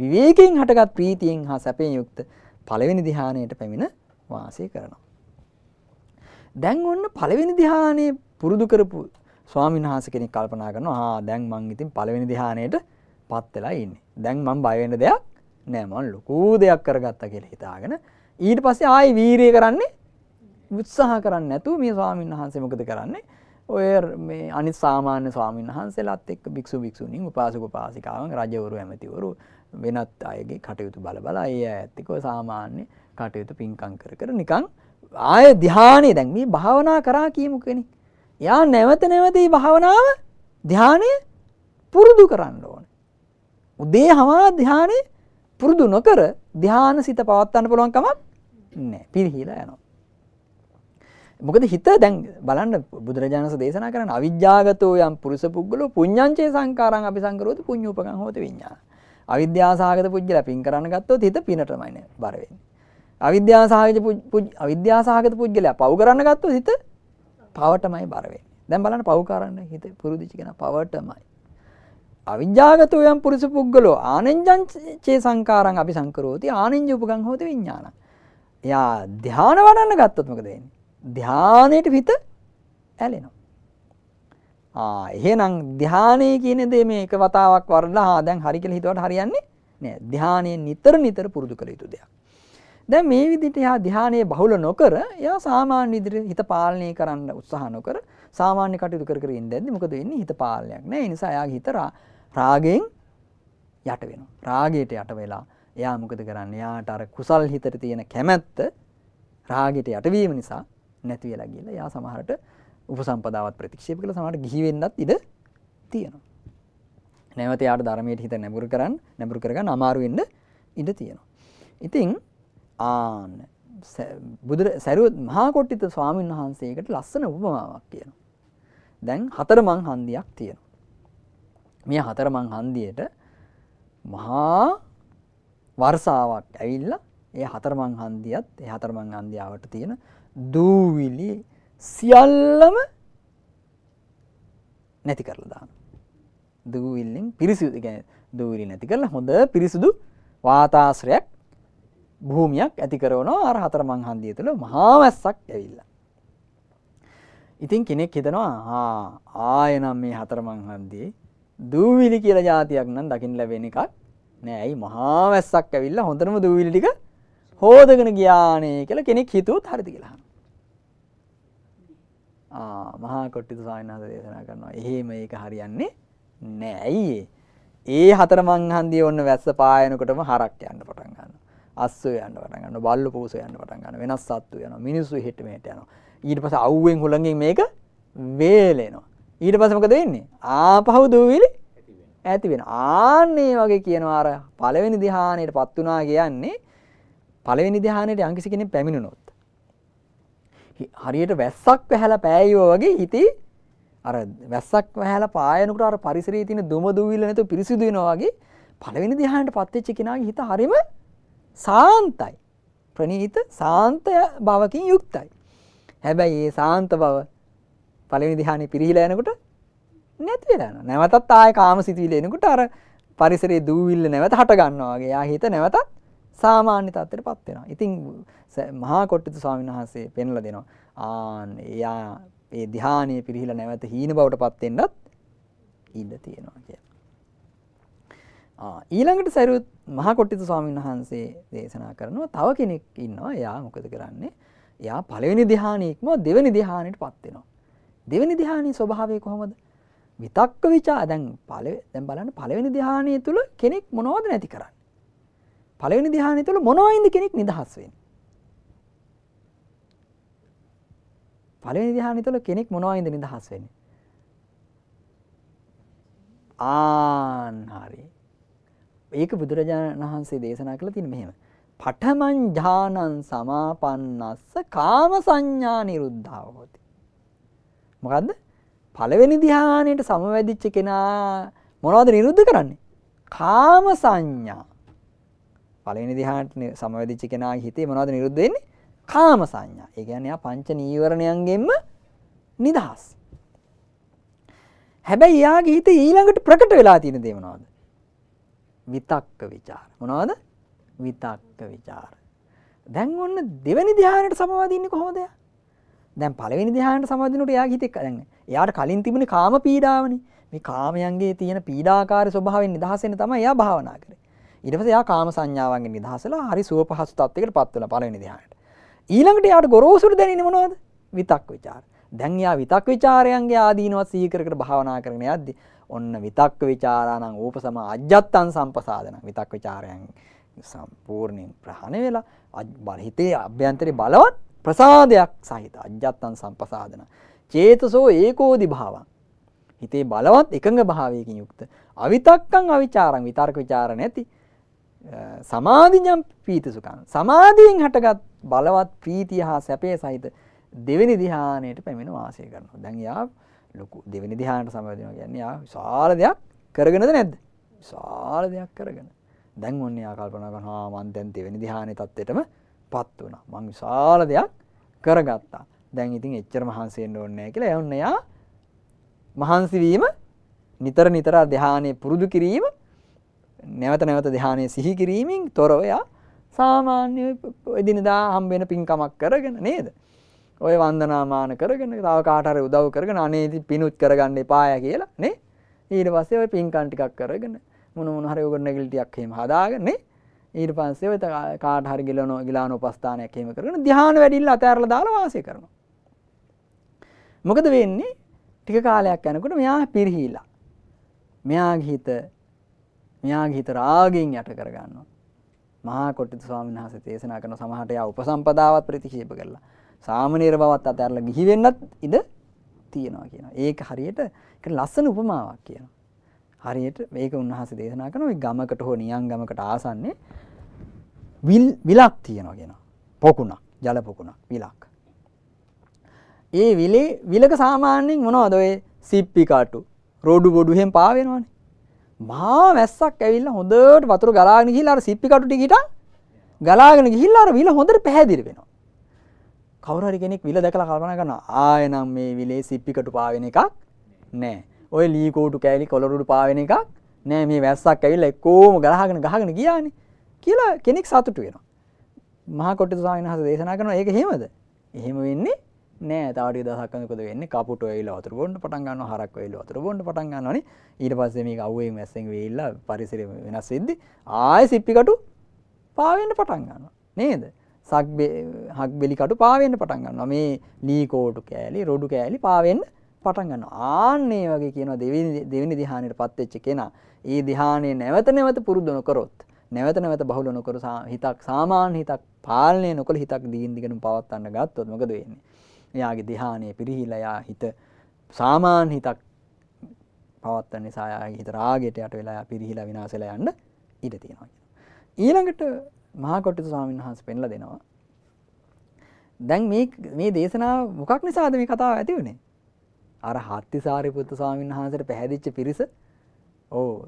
S1: විවේකයෙන් හටගත් ප්‍රීතියෙන් හා සැපයෙන් යුක්ත පළවෙනි ධ්‍යානයට පැමිණ වාසය කරනවා. දැන් ඔන්න පළවෙනි ධ්‍යානයේ පුරුදු කරපු ස්වාමීන් වහන්සේ කෙනෙක් කල්පනා කරනවා දැන් මං ඉතින් පළවෙනි ධ්‍යානයටපත් වෙලා ඉන්නේ. දැන් මං බය වෙන්න දෙයක් නෑ. මං ලොකු දෙයක් කරගත්තා කියලා හිතාගෙන ඊට පස්සේ ආයි වීරිය කරන්නේ උත්සාහ කරන්නේ නැතුව මේ ස්වාමීන් වහන්සේ මොකද කරන්නේ? ඔය මේ අනිත් සාමාන්‍ය ස්වාමීන් වහන්සේලාත් එක්ක භික්ෂු භික්ෂුණීන් උපාසක උපාසිකාවන් රජවරු ඇමතිවරු වෙනත් අයගේ කටයුතු බල බල ඒ ඇත්ත එක්ක සාමාන්‍ය කටයුතු පින්කම් කර කර නිකන් ආය ධානයේ දැන් මේ භාවනා කරා කියමු කෙනෙක්. එයා නැවත නැවත මේ භාවනාව ධානය පුරුදු කරන්න ඕනේ. උදේ හවා ධානය පුරුදු නොකර ධානසිත පවත්වන්න පුළුවන් කමක් නැහැ. පිරිහිලා යනවා. මොකද හිත දැන් බලන්න බුදුරජාණන් වහන්සේ දේශනා කරන අවිජ්ජාගතෝ යම් පුරුෂ පුද්ගලෝ පුඤ්ඤංචේ සංකාරං අபிසංකරෝති පුඤ්ඤූපකං හෝති විඤ්ඤාණ. අවිද්‍යාසහගත පුජ්‍යලා පින් කරන්න ගත්තොත් හිත පිනටමයි නේ බර වෙන්නේ. අවිද්‍යාසහගත පුජ්‍යලා පව් කරන්න ගත්තොත් හිත පවටමයි බර වෙන්නේ. දැන් බලන්න පව් කරන්න හිත පුරුදුචි කෙනා පවටමයි. අවිජ්ජාගතෝ යම් පුරුෂ පුද්ගලෝ ආනෙන්ජංචේ සංකාරං අபிසංකරෝති ආනෙන්ජූපකං හෝති විඤ්ඤාණ. එයා ධානය වඩන්න ගත්තොත් මොකද වෙන්නේ? ධානයට හිත ඇලෙනවා. එහෙනම් ධානයේ කියන දේ මේ එක වතාවක් වරලා දැන් හරි කියලා හිතුවට හරියන්නේ නෑ. ධානයේ නිතර නිතර පුරුදු කළ යුතු දෙයක්. දැන් මේ විදිහට එයා ධානයේ බහුල නොකර එයා සාමාන්‍ය විදිහට හිත පාලනය කරන්න උත්සාහ නොකර සාමාන්‍ය කටයුතු කර කර ඉඳද්දි මොකද වෙන්නේ? හිත පාලනයක් නෑ. ඒ නිසා එයාගේ හිත රාගයෙන් යට වෙනවා. රාගයට යට වෙලා එයා මොකද කරන්නේ? එයාට අර කුසල් හිතට තියෙන කැමැත්ත රාගයට යටවීම නිසා නැති වෙලා ගිහලා යා සමහරට උපසම්පදාවත් ප්‍රතික්ෂේප කළා සමහරට ගිහි වෙන්නත් ඉඩ තියෙනවා. නැවත යාට ධර්මයට හිත නැඹුරු කරගන්න අමාරු වෙන්න ඉඩ තියෙනවා. ඉතින් සරියුත් මහා කොට්ටිත ස්වාමීන් වහන්සේකට ලස්සන උපමාවක් කියනවා. දැන් හතරමං හන්දියක් තියෙනවා. මේ හතරමං හන්දියට මහා වර්ෂාවක් ඇවිල්ලා ඒ හතරමං හන්දියත් ඒ හතරමං හන්දියාවට තියෙන දූවිලි සියල්ලම නැති කරලා දානවා. දූවිල්ලෙන් පිරිසිදු කියන්නේ දූවිලි නැති කරලා හොඳ පිරිසිදු වාතාශ්‍රයක් භූමියක් ඇති කරනවා අර හතරමං හන්දිය තුළ මහා වැස්සක් ඇවිල්ලා. ඉතින් කෙනෙක් හිතනවා ආයෙනම් මේ හතරමං හන්දියේ දූවිලි කියලා જાතියක් නම් දකින්න ලැබෙන එකක් නෑ. ඇයි මහා වැස්සක් ඇවිල්ලා හොඳටම දූවිලි ටික හොදගෙන ගියානේ කියලා කෙනෙක් හිතුවොත් හරිද කියලා අහනවා. මහා කොට්ටිත ස්වාමීන් වහන්සේ දේශනා කරනවා එහෙම ඒක හරියන්නේ නෑ. ඇයි ඒ හතරමං හන්දියේ ඔන්න වැස්ස පායනකොටම හරක් යන්න පටන් ගන්නවා. අස්සෝ යන්න පටන් ගන්නවා. බල්ලු පූසෝ යන්න පටන් ගන්නවා. වෙනස් සත්තු යනවා. මිනිස්සු හෙට මෙහෙට යනවා. ඊට පස්සේ අවුවෙන් හුලඟෙන් මේක වේලෙනවා. ඊට පස්සේ මොකද වෙන්නේ? ආපහු දූවිලි ඇති වෙනවා. ආන්නේ වගේ කියනවා අර පළවෙනි ධ්‍යානයටපත් වුණා කියන්නේ පළවෙනි ධ්‍යානයට යම්කිසි කෙනෙක් පැමිණුණොත් හරියට වැස්සක් වැහැලා පෑයුවා වගේ හිතේ අර වැස්සක් වැහැලා පායනකොට අර පරිසරයේ තියෙන දුම දුවිල්ල නැතුව පිරිසිදු වෙනවා වගේ පළවෙනි ධ්‍යානයටපත් වෙච්ච කෙනාගේ හිත හරිම සාන්තයි. ප්‍රණීත සාන්ත භවකින් යුක්තයි. හැබැයි මේ සාන්ත බව පළවෙනි ධ්‍යානෙ පිරිහිලා යනකොට නැති වෙලා යනවා. නැවතත් ආයේ කාමසිතුවිලි එනකොට අර පරිසරයේ දූවිල්ල නැවත හට ගන්නවා වගේ. යා හිත නැවතත් සාමාන්‍ය තත්ත්වයටපත් වෙනවා. ඉතින් මහා කොට්ටිත ස්වාමීන් වහන්සේ පෙන්ලා දෙනවා. එයා ඒ ධානයේ පිරිහිලා නැවත හීන බවටපත් වෙන්නත් ඉඩ තියෙනවා කියලා. ඊළඟට සරියුත් මහා කොට්ටිත ස්වාමීන් වහන්සේ දේශනා කරනවා තව කෙනෙක් ඉන්නවා. එයා මොකද කරන්නේ? එයා පළවෙනි ධානයේම දෙවෙනි ධානයටපත් වෙනවා. දෙවෙනි ධානයේ ස්වභාවය කොහොමද? විතක්ක ਵਿਚාර දැන් බලන්න පළවෙනි ධානයේ තුල කෙනෙක් මොනවද නැති කරන්නේ? පළවෙනි ධානයේ තුල මොනවයින්ද කෙනෙක් නිදහස් වෙන්නේ? පළවෙනි ධානයේ තුල කෙනෙක් මොනවයින්ද නිදහස් වෙන්නේ? හරි. ඒක බුදුරජාණන් වහන්සේ දේශනා කළා තියෙන මෙහෙම. පඨමං ඥානං සමාපන්නස්ස කාම සංඥා නිරුද්ධා හොති. මොකද්ද? පළවෙනි ධ්‍යානයට සමවැදිච්ච කෙනා මොනවද නිරුද්ධ කරන්නේ? කාම සංඥා. පළවෙනි ධ්‍යානයට සමවැදිච්ච කෙනාගේ හිතේ මොනවද නිරුද්ධ වෙන්නේ? කාම සංඥා. ඒ කියන්නේ යා පංච නීවරණයන්ගෙන්ම නිදහස්. හැබැයි යාගේ හිතේ ඊළඟට ප්‍රකට වෙලා තියෙන දේ මොනවද? විතක්ක ਵਿਚාර. මොනවද? විතක්ක ਵਿਚාර. දැන් ඔන්න දෙවෙනි ධ්‍යානයට සමවදින්නේ කොහොමද යා? දැන් පළවෙනි ධ්‍යානයට සමවදිනකොට එයාගේ හිතේ දැන් එයාට කලින් තිබුණේ කාම පීඩාවනේ. මේ කාමයන්ගේ තියෙන පීඩාකාරී ස්වභාවයෙන් නිදහස් වෙන්න තමයි එයා භාවනා කරේ. ඊට පස්සේ එයා කාම සංඥාවන්ගෙන් නිදහස් වෙලා හරි සුව පහසු තත්යකටපත් වෙලා පළවෙනි ධ්‍යානයට. ඊළඟට එයාට ගොරෝසුට දැනෙන්නේ මොනවද? විතක් ਵਿਚාර. දැන් එයා විතක් ਵਿਚාරයන්ගේ ආදීනවත් සිහි කර කර භාවනා කරගෙන යද්දි ඔන්න විතක්ක ਵਿਚාරාණං ඕපසම අජ්ජත්තං සම්පසාදන. විතක් ਵਿਚාරයන් සම්පූර්ණයෙන් ප්‍රහාණය වෙලා හිතේ අභ්‍යන්තරේ බලවත් ප්‍රසාදයක් සහිත අජ්ජත්තං සම්පසාදන. චේතසෝ ඒකෝදි භාවං. හිතේ බලවත් එකඟ භාවයකින් යුක්ත අවිතක්කං අවිචාරං විතර්ක ਵਿਚාර නැති සමාධිඥම් පීතිසුඛං. සමාධියෙන් හටගත් බලවත් ප්‍රීතිය හා සැපේ සහිත දෙවෙනි ධ්‍යානයට පැමිණ වාසය කරනවා. දැන් යා ලොකු දෙවෙනි ධ්‍යානයට සමවැදෙනවා කියන්නේ යා විශාල දෙයක් කරගෙනද නැද්ද? විශාල දෙයක් කරගෙන. දැන් ඔන්න යා කල්පනා කරනවා මං දැන් දෙවෙනි ධ්‍යානයේ තත්ත්වෙටමපත් වුණා. මං විශාල දෙයක් කරගත්තා. දැන් ඉතින් එච්චර මහන්සි වෙන්න ඕනේ නැහැ කියලා යන්න යා මහන්සි වීම නිතර නිතර ධ්‍යානයේ පුරුදු කිරීම නැවත නැවත ධ්‍යානයේ සිහි කිරීමෙන් තොරව යා සාමාන්‍ය එදිනදා හම්බ වෙන පින්කමක් කරගෙන නේද? ඔය වන්දනාමාන කරගෙන තව කාට හරි උදව් කරගෙන අනේ ඉතින් පිනුත් කරගන්න එපාය කියලා නේ. ඊට පස්සේ ඔය පින්කම් ටිකක් කරගෙන මොන හරි උගන නැගිලි ටිකක් එහෙම හදාගෙන නේ. ඊට පස්සේ ඔය කාට හරි ගිලාන උපස්ථානයක් එහෙම කරගෙන ධ්‍යාන වැඩිලා අතෑරලා දාලා වාසය කරනවා. මොකද වෙන්නේ? ටික කාලයක් යනකොට මෙයා පිරිහිලා. මෙයාගේ හිත රාගයෙන් යට කර ගන්නවා. මහා කොට්ටිත ස්වාමීන් වහන්සේ දේශනා කරන සමහරට යා උපසම්පදාවත් ප්‍රතික්ෂේප කළා. සාමනීර බවත් අතහැරලා ගිහි වෙන්නත් ඉඩ තියෙනවා කියනවා. ඒක හරියට ඒක ලස්සන උපමාවක් කියනවා. හරියට මේක උන්වහන්සේ දේශනා කරන ওই ගමකට හෝ නියං ගමකට ආසන්නේ විලක් තියෙනවා කියනවා. පොකුණක්, ජල පොකුණක්, විලක්. ඒ විලක සාමාන්‍යයෙන් මොනවද ඔය සිප්පි කාටු, රොඩු බොඩු එහෙම පාවෙනවනේ. මහා වැස්සක් ඇවිල්ලා හොඳට වතුර ගලාගෙන ගිහිල්ලා අර සිප්පි කාටු ටික හිටන් ගලාගෙන ගිහිල්ලා අර විල හොඳට පැහැදිලි වෙනවා. කවුරු හරි කෙනෙක් විල දැකලා කල්පනා කරනවා ආයෙනම් මේ විලේ සිප්පිකටු පාවෙන එකක් නෑ. ඔය ලී කෝටු කෑලි කොළරුඩු පාවෙන එකක් නෑ. මේ වැස්සක් ඇවිල්ලා එක්කෝම ගහගෙන ගියානේ කියලා කෙනෙක් සතුටු වෙනවා. මහා කොට්ටිත ස්වාමීන් වහන්සේ දේශනා කරනවා ඒක එහෙමද? එහෙම වෙන්නේ නෑ. තව ටික දවසක් මොකද වෙන්නේ? කපුටෝ ඇවිල්ලා වතුර බොන්න පටන් ගන්නවා. හරක් ඇවිල්ලා වතුර බොන්න පටන් ගන්නවානේ. ඊට පස්සේ මේක අවුවෙන් වැස්සෙන් වෙයිලා පරිසරය වෙනස් වෙද්දි ආයෙ සිප්පිකටු පාවෙන්න පටන් ගන්නවා. නේද? හක් බෙලි කටු පාවෙන්න පටන් ගන්නවා. මේ ලී කෝටු කෑලි, රොඩු කෑලි පාවෙන්න පටන් ගන්නවා. ආන්නේ වගේ කියනවා දෙවෙනි ධ්‍යානයටපත් වෙච්ච කෙනා. ඒ ධ්‍යානයේ නැවත නැවත පුරුදු නොකරොත්, නැවත නැවත බහුල නොකර හිතක් සාමාන්‍ය හිතක් පාලනය නොකළ හිතක් දිගින් දිගටම පවත්වන්න ගත්තොත් මොකද වෙන්නේ? එයාගේ ධ්‍යානයේ පිරිහිලා යා හිත සාමාන්‍ය හිතක් පවත්වන නිසා යාගේ හිත රාගයට යට වෙලා යා පිරිහිලා විනාශ වෙලා යන්න ඉඩ තියෙනවා. ඊළඟට මහා කොට්ටිත ස්වාමීන් වහන්සේ පෙන්ලා දෙනවා. දැන් මේ දේශනාව මොකක් නිසාද මේ කතාව ඇති වුනේ? අර හත්තිසාරිපුත්තු ස්වාමීන් වහන්සේට පැහැදිච්ච පිරිස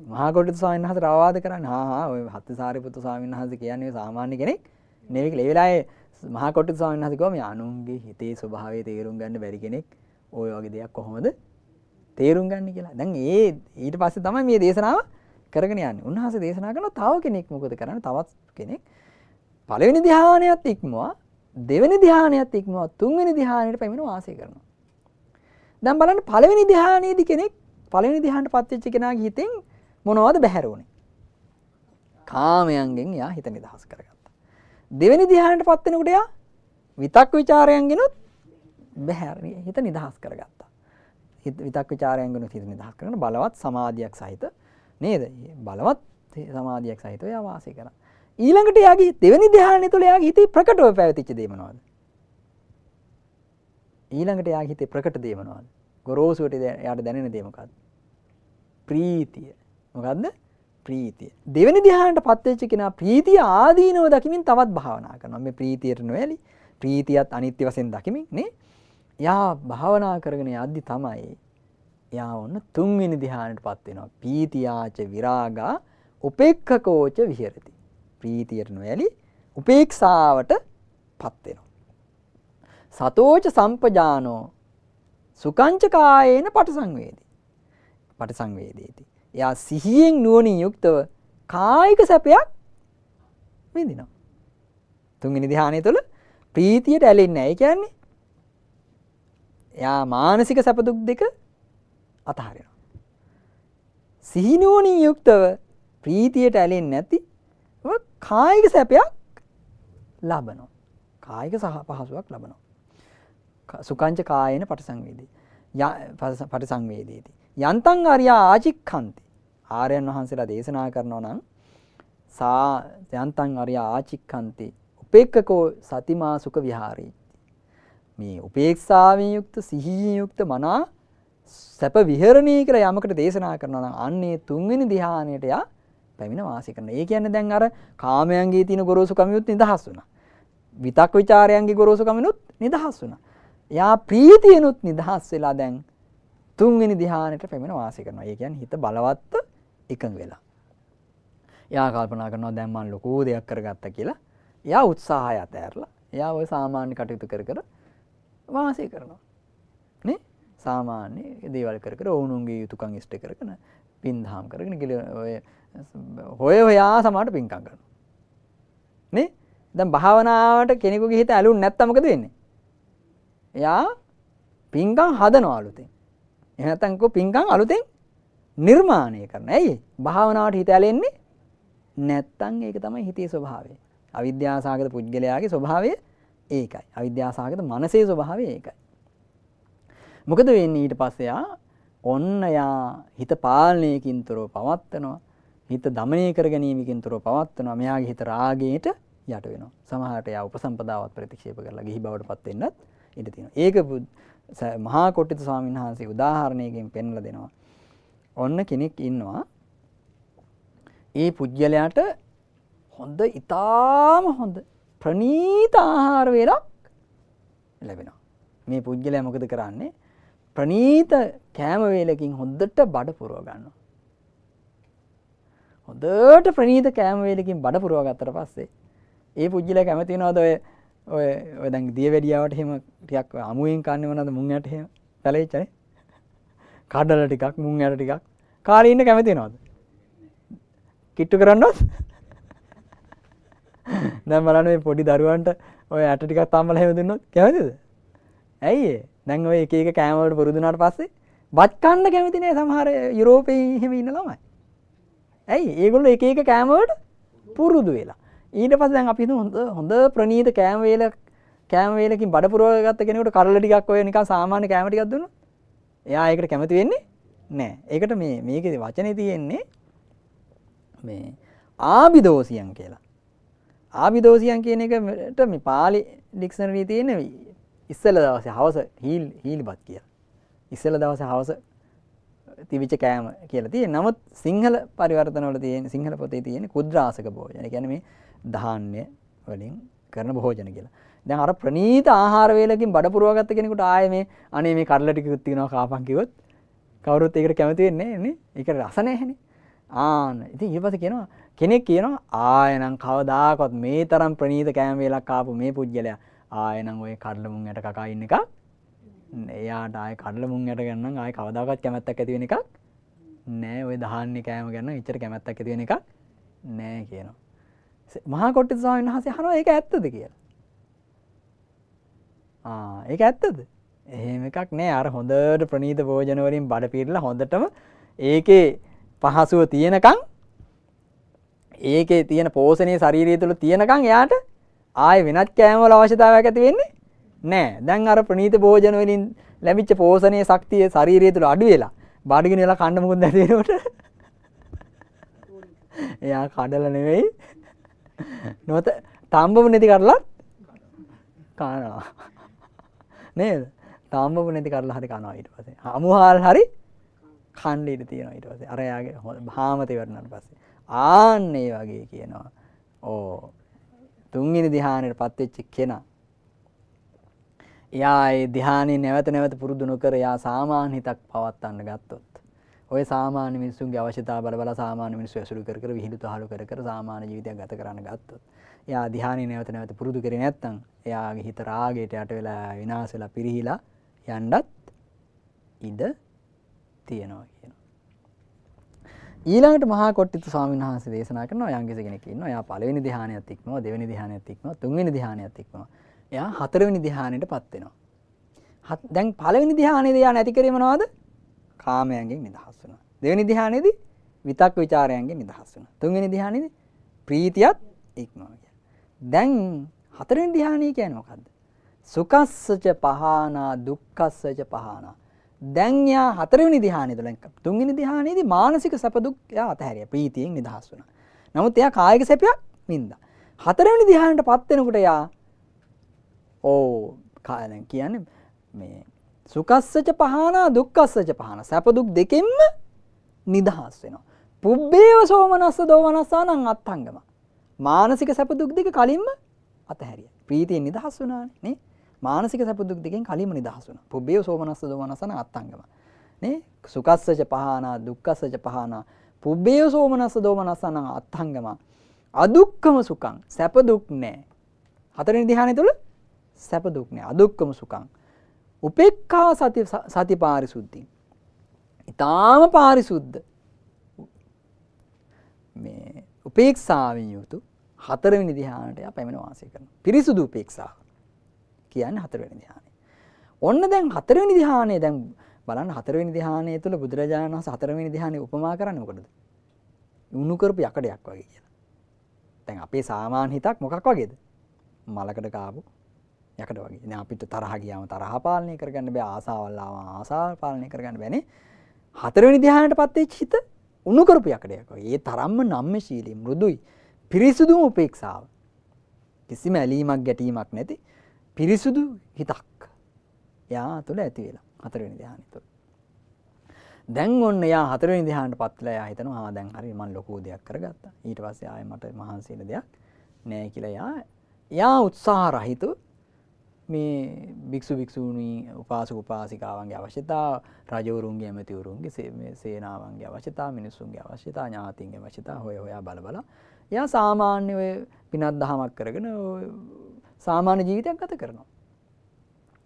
S1: මහා කොට්ටිත ස්වාමීන් වහන්සේට අවවාද කරන්නේ ඔය හත්තිසාරිපුත්තු ස්වාමීන් වහන්සේ කියන්නේ සාමාන්‍ය කෙනෙක් නෙවෙයි කියලා. ඒ වෙලාවේ මහා කොට්ටිත ස්වාමීන් වහන්සේ කිව්වා මේ අනුන්ගේ හිතේ ස්වභාවය තේරුම් ගන්න බැරි කෙනෙක් ඔය වගේ දෙයක් කොහොමද තේරුම් ගන්න කියලා. දැන් ඊට පස්සේ තමයි මේ දේශනාව කරගෙන යන්නේ. උන්වහන්සේ දේශනා කරනවා තව කෙනෙක් මොකද කරන්නේ? තවත් කෙනෙක් පළවෙනි ධ්‍යානයත් ඉක්මවා දෙවෙනි ධ්‍යානයත් ඉක්මවා තුන්වෙනි ධ්‍යානයට පැමිණ වාසය කරනවා. දැන් බලන්න පළවෙනි ධ්‍යානයේදී කෙනෙක් පළවෙනි ධ්‍යානටපත් වෙච්ච කෙනාගේ හිතෙන් මොනවද බැහැර වුනේ? කාමයන්ගෙන් එයා හිත නිදහස් කරගත්තා. දෙවෙනි ධ්‍යානයටපත් වෙනකොට එයා විතක් ਵਿਚාරයන්ගෙනුත් බැහැර හිත නිදහස් කරගත්තා. විතක් ਵਿਚාරයන්ගෙනුත් හිත නිදහස් කරගෙන බලවත් සමාධියක් සහිත නේද? බලවත් සමාධියක් සහිතව එයා වාසය කරා. ඊළඟට එයාගේ දෙවෙනි ධ්‍යානය තුළ එයාගේ හිතේ ප්‍රකටව පැවතිච්ච දේ මොනවද? ඊළඟට එයාගේ හිතේ ප්‍රකට දේ මොනවද? ගොරෝසුවට එයාට දැනෙන දේ මොකද්ද? ප්‍රීතිය. මොකද්ද? ප්‍රීතිය. දෙවෙනි ධ්‍යානයටපත් වෙච්ච කෙනා ප්‍රීතිය ආදීනව දකිමින් තවත් භාවනා කරනවා. මේ ප්‍රීතියට නොඇලී ප්‍රීතියත් අනිත්‍ය වශයෙන් දකිමින් නේ. එයා භාවනා කරගෙන යද්දි තමයි එයා ඔන්න තුන්වෙනි ධ්‍යානයටපත් වෙනවා. පීතියාච විරාගා උපේක්ඛකෝච විහෙරති. ප්‍රීතියට නොඇලී උපේක්ෂාවටපත් වෙනවා. සතෝච සම්පජානෝ සුකංච කායේන පටිසංවේදේති. එයා සිහියෙන් නුවණින් යුක්තව කායික සැපයක් විඳිනවා. තුන්වෙනි ධ්‍යානය තුළ ප්‍රීතියට ඇලෙන්නේ නැහැ. ඒ කියන්නේ එයා මානසික සැප දුක් දෙක අතහරිනවා. සිහි නුවණින් යුක්තව ප්‍රීතියට ඇලෙන්නේ නැති කායික සැපයක් ලබනවා. කායික පහසුවක් ලබනවා. සුකංච කායේන පටිසංවේදේති. යන්තං ආර්යා ආචික්ඛන්ති. ආර්යයන් වහන්සේලා දේශනා කරනවා නම් යන්තං ආර්යා ආචික්ඛන්ති උපේක්ඛකෝ සතිමා සුඛ විහාරී. මේ උපේක්ෂාවෙන් යුක්ත සිහියෙන් යුක්ත මනා සැප විහරණී කියලා යමකට දේශනා කරනවා නම් අන්නේ තුන්වෙනි ධ්‍යානයට යා පැමිණ වාසය කරනවා. ඒ කියන්නේ දැන් අර කාමයන්ගේ තියෙන ගොරෝසු කමියුත් නිදහස් වුණා. විතක් ਵਿਚාරයන්ගේ ගොරෝසු කමිනුත් නිදහස් වුණා. යා ප්‍රීතියනුත් නිදහස් වෙලා දැන් තුන්වෙනි ධ්‍යානෙට පැමිණ වාසය කරනවා. ඒ කියන්නේ හිත බලවත්ව එකඟ වෙලා. එයා කල්පනා කරනවා දැන් මම ලොකු දෙයක් කරගත්තා කියලා. එයා උත්සාහය අතහැරලා එයා ওই සාමාන්‍ය කටයුතු කර වාසය කරනවා. නේ? සාමාන්‍ය දේවල් කර ඕනුන්ගේ යුතුයකම් ඉෂ්ට කරගෙන පින් දහම් කරගෙන ඔය හොයා සමාට පින්කම් කරනවා. නේ? දැන් භාවනාවට කෙනෙකුගේ හිත ඇලුන්නේ නැත්තම් මොකද වෙන්නේ? එයා පින්කම් හදනවා අලුතෙන්. එහෙම නැත්නම් පින්කම් අලුතෙන් නිර්මාණය කරනවා. ඇයි? භාවනාවට හිත ඇලෙන්නේ නැත්තම් ඒක තමයි හිතේ ස්වභාවය. අවිද්‍යාසහගත පුද්ගලයාගේ ස්වභාවය ඒකයි. අවිද්‍යාසහගත මනසේ ස්වභාවය ඒකයි. මොකද වෙන්නේ ඊට පස්සේ ඔන්න යා හිත පාලනයකින් තොරව පවත්නවා. හිත දමනය කර ගැනීමකින් තොරව පවත්නවා. මෙයාගේ හිත රාගයට යට වෙනවා. සමහරට යා උපසම්පදාවත් ප්‍රතික්ෂේප කරලා ගිහි බවටපත් වෙන්නත් ඉඩ තියෙනවා. ඒක මහා කොට්ටිත ස්වාමීන් වහන්සේ උදාහරණයකින් පෙන්වලා දෙනවා. ඔන්න කෙනෙක් ඉන්නවා. ඒ පුජ්‍යලයට හොඳ ඊටාම හොඳ ප්‍රණීත ආහාර වේලක් ලැබෙනවා. මේ පුජ්‍යලයා මොකද කරන්නේ? ප්‍රණීත කෑම වේලකින් හොඳට බඩ පුරව ගන්නවා. හොඳට ප්‍රණීත කෑම වේලකින් බඩ පුරව ගත්තට පස්සේ ඒ පුජ්‍යලයා කැමති වෙනවද ඔය දැන් දියවැඩියාවට එහෙම ටිකක් අමුයෙන් කන්නේ මොනවද මුං යට එහෙම පැලෙච්චනේ. කඩල ටිකක් මුං යට ටිකක් කාලේ ඉන්න කැමති වෙනවද? කිට්ටු කරන්නවත්? දැන් බලන්න මේ පොඩි දරුවන්ට ඔය ඇට ටිකක් තම්බලා එහෙම දුන්නොත් කැමතිද? ඇයි ඒ? දැන් ඔය එක එක කෑම වලට පුරුදු වුණාට පස්සේ බත් කන්න කැමති නෑ සමහර යුරෝපයේ එහෙම ඉන්න ළමයි. ඇයි? ඒගොල්ලෝ එක එක කෑම වලට පුරුදු වෙලා. ඊට පස්සේ දැන් අපි හොඳ ප්‍රණීත කෑම වේලකින් බඩ පුරව ගත්ත කෙනෙකුට කරල ටිකක් ඔය නිකන් සාමාන්‍ය කෑම ටිකක් දුන්නොත් එයා ඒකට කැමති වෙන්නේ නෑ. ඒකට මේකේ වචනේ තියෙන්නේ මේ ආබිදෝසියන් කියලා. ආබිදෝසියන් කියන එකට මේ පාලි ඩික්ෂනරියේ තියෙන ඉස්සෙල්ලා දවසේ හවස හීලිපත් කියලා. ඉස්සෙල්ලා දවසේ හවස තිවිච්ච කෑම කියලා තියෙන. නමුත් සිංහල පරිවර්තන වල තියෙන සිංහල පොතේ තියෙන කුද්‍රාසක භෝජන. ඒ කියන්නේ මේ ධාන්‍ය වලින් කරන භෝජන කියලා. දැන් අර ප්‍රණීත ආහාර වේලකින් බඩ පුරවගත්ත කෙනෙකුට ආයේ මේ අනේ මේ කඩල ටිකකුත් තියෙනවා කාපන් කිව්වොත් කවුරුත් ඒකට කැමති වෙන්නේ නැහැ නේ. ඒක රස නැහැනේ. ඉතින් ඊපස්සේ කියනවා කෙනෙක් කියනවා ආයෙනම් කවදාකවත් මේ තරම් ප්‍රණීත කෑම වේලක් ආපු මේ පුජ්‍යලයා ආයෙනම් ඔය කඩල මුං යට කකා ඉන්න එක එයාට ආයෙ කඩල මුං යට ගන්න ආයෙ කවදාකවත් කැමැත්තක් ඇති වෙන එකක් නෑ. ඔය ධාන්‍ය කෑම ගන්න එච්චර කැමැත්තක් ඇති වෙන එකක් නෑ කියනවා. මහා කොට්ටිත ස්වාමීන් වහන්සේ අහනවා ඒක ඇත්තද කියලා. ඒක ඇත්තද? එහෙම එකක් නෑ. අර හොඳට ප්‍රණීත භෝජන වලින් බඩ පිරලා හොඳටම ඒකේ පහසුව තියෙනකන් ඒකේ තියෙන පෝෂණයේ ශාරීරිය තුළ තියෙනකන් එයාට ආයෙ වෙනත් කෑම වල අවශ්‍යතාවයක් ඇති වෙන්නේ නෑ. දැන් අර ප්‍රණීත භෝජන වලින් ලැබිච්ච පෝෂණයේ ශක්තිය ශාරීරිය තුළ අඩු වෙලා බඩගිනි වෙලා කන්න මොකද නැති වෙනකොට එයා කඩලා නෙවෙයි නොත තම්බපු නැති කරලා කනවා නේද? තම්බපු නැති කරලා හරි කනවා ඊට පස්සේ. අමුහාල් හරි කන්න ඉඳ තියෙනවා ඊට පස්සේ. අර එයාගේ භාමතේ වටනට පස්සේ. ආන්න ඒ වගේ කියනවා. තුන්වෙනි ධ්‍යානෙටපත් වෙච්ච කෙනා. එයා ඒ ධ්‍යානෙ නැවත නැවත පුරුදු නොකර එයා සාමාන්‍ය හිතක් පවත්වන්න ගත්තොත්. ඔය සාමාන්‍ය මිනිස්සුන්ගේ අවශ්‍යතාව බල බල සාමාන්‍ය මිනිස්සු ඇසුරු කර කර විහිළු තහළු කර කර සාමාන්‍ය ජීවිතයක් ගත කරන්න ගත්තොත්. එයා ධ්‍යානෙ නැවත නැවත පුරුදු කරේ නැත්නම් එයාගේ හිත රාගයට යට වෙලා විනාශ වෙලා පිරිහිලා යන්නත් ඉඩ තියෙනවා කියනවා. ඊළඟට මහා කොට්ටිත ස්වාමීන් වහන්සේ දේශනා කරනවා යම් කෙනෙක් ඉන්නවා. එයා පළවෙනි ධ්‍යානයත් ඉක්මනවා, දෙවෙනි ධ්‍යානයත් ඉක්මනවා, තුන්වෙනි ධ්‍යානයත් ඉක්මනවා. එයා හතරවෙනි ධ්‍යානෙටපත් වෙනවා. දැන් පළවෙනි ධ්‍යානෙදී එයා නැති කරේ මොනවද? කාමයන්ගෙන් නිදහස් වෙනවා. දෙවෙනි ධ්‍යානෙදී විතක් ਵਿਚාරයන්ගෙන් නිදහස් වෙනවා. තුන්වෙනි ධ්‍යානෙදී ප්‍රීතියත් ඉක්මනවා. දැන් හතරවෙනි ධ්‍යානෙ කියන්නේ මොකද්ද? සුඛස්සච පහානා දුක්ඛස්සච පහානා. දැන් යා හතරවෙනි ධ්‍යානෙ තුළ තුන්වෙනි ධ්‍යානෙදී මානසික සැප දුක් යා අතහැරියා. ප්‍රීතියෙන් නිදහස් වුණා. නමුත් එයා කායික සැපයක් වින්දා. හතරවෙනි ධ්‍යානෙටපත් වෙනකොට යා දැන් කියන්නේ මේ සුඛස්සච පහානා දුක්ඛස්සච පහානා. සැප දුක් දෙකෙන්ම නිදහස් වෙනවා. පුබ්බේව සෝමනස්ස දෝමනස්සානං අත්ථංගම. මානසික සැප දුක් දෙක කලින්ම අතහැරියා. ප්‍රීතියෙන් නිදහස් වුණානේ නේ. මානසික සැප දුක් දෙකෙන් කලින්ම නිදහස් වුණා. පුබ්බේව සෝමනස්ස දෝමනස්සානං අත්ථංගම. නේ සුඛස්සච පහානා දුක්ඛස්සච පහානා පුබ්බේව සෝමනස්ස දෝමනස්සානං අත්ථංගම. අදුක්ඛම සුඛං. සැප දුක් නැහැ. හතරවෙනි ධ්‍යානෙ තුල සැප දුක් නැහැ. අදුක්ඛම සුඛං. උපේක්ඛා සති පාරිසුද්ධි. ඊටාම පාරිසුද්ධ මේ උපේක්ෂාවෙන් යුතු හතරවෙනි ධ්‍යානයට යා පැමිණ වාසය කරනවා. පිරිසුදු උපේක්ෂාව කියන්නේ හතරවෙනි ධ්‍යානය. ඔන්න දැන් හතරවෙනි ධ්‍යානය දැන් බලන්න හතරවෙනි ධ්‍යානය තුළ බුදුරජාණන් වහන්සේ හතරවෙනි ධ්‍යානෙ උපමා කරන්නේ මොකටද? උණු කරපු යකඩයක් වගේ කියලා. දැන් අපේ සාමාන්‍ය හිතක් මොකක් වගේද? මලකට කාපු යකඩ වගේ. දැන් අපිට තරහ ගියාම තරහ පාලනය කරගන්න බෑ. ආසාවල් ආවම ආසාව පාලනය කරගන්න බෑනේ. හතරවෙනි ධ්‍යානයටපත් වෙච්ච හිත උණු කරපු යකඩයක් වගේ. ඒ තරම්ම නම්‍යශීලී මෘදුයි පිරිසුදුම උපේක්ෂාව. කිසිම ඇලීමක් ගැටීමක් නැති පිරිසුදු හිතක් යා තුළ ඇති වෙලා හතරවෙනි ධ්‍යානෙ තුළ. දැන් ඔන්න යා හතරවෙනි ධ්‍යානයටපත් වෙලා යා හිතනවා දැන් හරි මම ලොකු දෙයක් කරගත්තා. ඊට පස්සේ ආයෙ මට මහන්සි වෙන දෙයක් නෑ කියලා යා උත්සාහ රහිතව මේ භික්ෂු භික්ෂුණී උපාසක උපාසිකාවන්ගේ අවශ්‍යතා, රජවරුන්ගේ ඇමතිවරුන්ගේ සේනාවන්ගේ අවශ්‍යතා, මිනිසුන්ගේ අවශ්‍යතා, ඥාතීන්ගේ අවශ්‍යතා හොයා බල එයා සාමාන්‍ය ඔය පිනක් දහමක් කරගෙන සාමාන්‍ය ජීවිතයක් ගත කරනවා.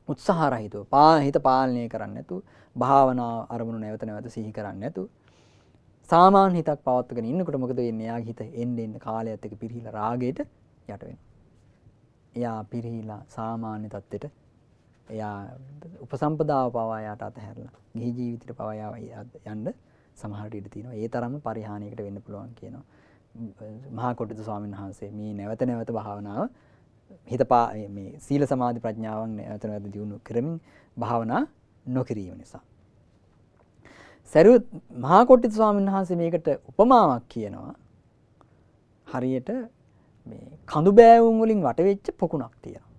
S1: උත්සාහ රහිතව හිත පාලනය කරන්නේ නැතුව භාවනා අරමුණු නැවත නැවත සිහි කරන්නේ නැතුව සාමාන්‍ය හිතක් පවත්වාගෙන ඉන්නකොට මොකද වෙන්නේ? එයාගේ හිත එන්න කාලයත් එක්ක පිරිහිලා රාගයට යට වෙනවා. එයා පිරිහිලා සාමාන්‍ය තත්ත්වෙට එයා උපසම්පදාව පවා යාට අතහැරලා ගිහි ජීවිතේට පවා යන්න සමහරට ඉඩ තියෙනවා. ඒ තරම්ම පරිහානියකට වෙන්න පුළුවන් කියනවා. මහා කොට්ටිත ස්වාමීන් වහන්සේ මේ නැවත නැවත භාවනාව මේ සීල සමාධි ප්‍රඥාවන් නැවත නැවත දියුණු කරමින් භාවනා නොකිරීම නිසා. සරියුත් මහා කොට්ටිත ස්වාමීන් වහන්සේ මේකට උපමාවක් කියනවා. හරියට මේ කඳු බෑවුම් වලින් වටවෙච්ච පොකුණක් තියෙනවා.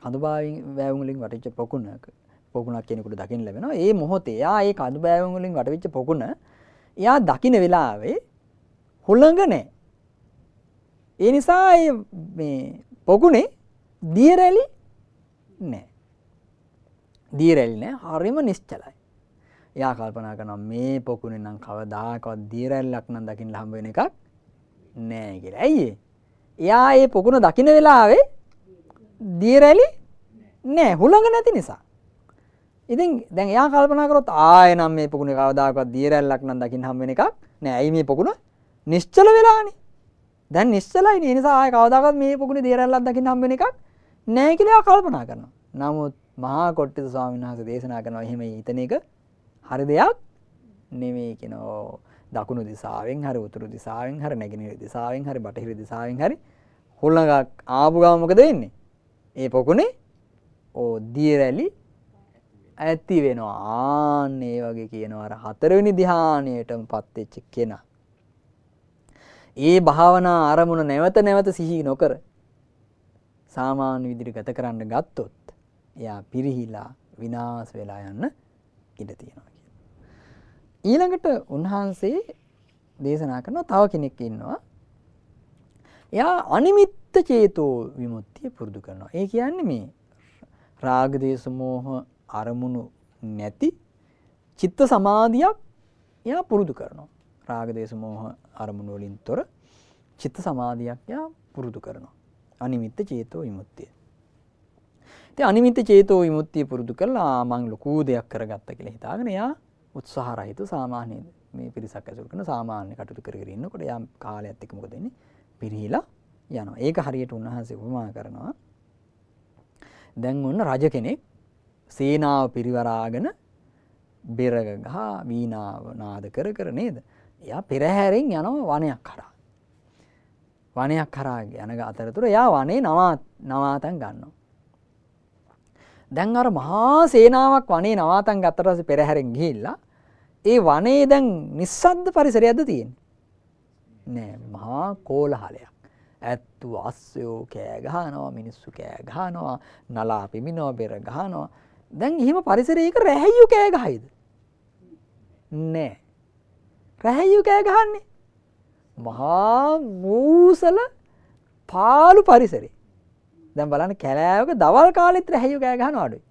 S1: කඳු බෑවුම් වලින් වටවෙච්ච පොකුණක් කෙනෙකුට දකින්න ලැබෙනවා. ඒ මොහොතේ ඒ කඳු බෑවුම් වලින් වටවෙච්ච පොකුණ එයා දකින්න වෙලාවේ හුළඟ නැහැ. ඒ නිසා මේ පොකුණේ දිය රැලි නැහැ. දිය රැලි නැහැ. හරිම නිශ්චලයි. එයා කල්පනා කරනවා මේ පොකුණේ නම් කවදාකවත් දිය රැල්ලක් නම් දකින්න හම්බ වෙන එකක් නෑ කියලා. ඇයි ඒ? එයා මේ පොකුණ දකින්න වෙලාවේ දිය රැලි නෑ. හුළඟ නැති නිසා. ඉතින් දැන් එයා කල්පනා කරොත් ආයෙ නම් මේ පොකුණේ කවදාකවත් දිය රැල්ලක් නම් දකින්න හම්බ වෙන එකක් නෑ. ඇයි මේ පොකුණ නිශ්චල වෙලානේ. දැන් නිශ්චලයි නේ. ඒ නිසා ආය කවදාකවත් මේ පොකුණේ දේරැල්ලක් දකින්න හම්බ වෙන එකක් නැහැ කියලා එයා කල්පනා කරනවා. නමුත් මහා කොට්ටිත ස්වාමීන් වහන්සේ දේශනා කරනවා එහෙම හිතන එක හරි දෙයක් නෙමෙයි කියනවා. දකුණු දිශාවෙන් හරි උතුරු දිශාවෙන් හරි නැගෙනහිර දිශාවෙන් හරි බටහිර දිශාවෙන් හරි හුලඟක් ආපු ගම මොකද වෙන්නේ? ඒ පොකුණේ දියරැලි ඇති වෙනවා. ආන්න ඒ වගේ කියනවා අර හතරවෙනි ධ්‍යානයටමපත් වෙච්ච කෙනා. ඒ භාවනා ආරමුණ නැවත නැවත සිහි නොකර සාමාන්‍ය විදිහට ගත කරන්න ගත්තොත් එයා පිරිහිලා විනාශ වෙලා යන්න ඉඩ තියෙනවා කියන. ඊළඟට උන්වහන්සේ දේශනා කරනවා තව කෙනෙක් ඉන්නවා. එයා අනිමිත්ත චේතෝ විමුක්තිය පුරුදු කරනවා. ඒ කියන්නේ මේ රාග දේශ මොහ අරමුණු නැති චිත්ත සමාධියක් එයා පුරුදු කරනවා. රාග දේශ මොහ අරමුණු වලින් තොර චිත්ත සමාධියක් එයා පුරුදු කරනවා. අනිමිත්ත චේතෝ විමුක්තිය. ඉතින් අනිමිත්ත චේතෝ විමුක්තිය පුරුදු කළා මං ලොකු දෙයක් කරගත්තා කියලා හිතාගෙන එයා උත්සාහ රහිතව සාමාන්‍ය මේ පිරිසක් ඇසුරු කරන සාමාන්‍ය කටයුතු කරගෙන ඉන්නකොට එයා කාලයත් එක්ක මොකද වෙන්නේ? පිරිහිලා යනවා. ඒක හරියට උන්වහන්සේ උපමා කරනවා. දැන් ඔන්න රජ කෙනෙක් සේනාව පිරිවරාගෙන බෙරග ගහ වීණාව නාද කර කර නේද? එයා පෙරහැරෙන් යනවා වනයක් කරා. වනයක් කරා යන අතරතුර එයා වනේ නවාතන් ගන්නවා. දැන් අර මහා සේනාවක් වනේ නවාතන් ගත්තට පස්සේ පෙරහැරෙන් ගිහිල්ලා ඒ වනේ දැන් නිස්සද්ද පරිසරයක්ද තියෙන්නේ? නෑ, මහා කෝලහලයක්. ඇත්තු අස්සයෝ කෑ ගහනවා, මිනිස්සු කෑ ගහනවා, නලා පිමිනව බෙර ගහනවා. දැන් එහෙම පරිසරයක රැහැයියෝ කෑ ගහයිද? නෑ. රැහැයියෝ කෑ ගහන්නේ මහා මූසල පාළු පරිසරේ. දැන් බලන්න කැලෑවක දවල් කාලෙත් රැහැයියෝ කෑ ගහනවා අඩුයි.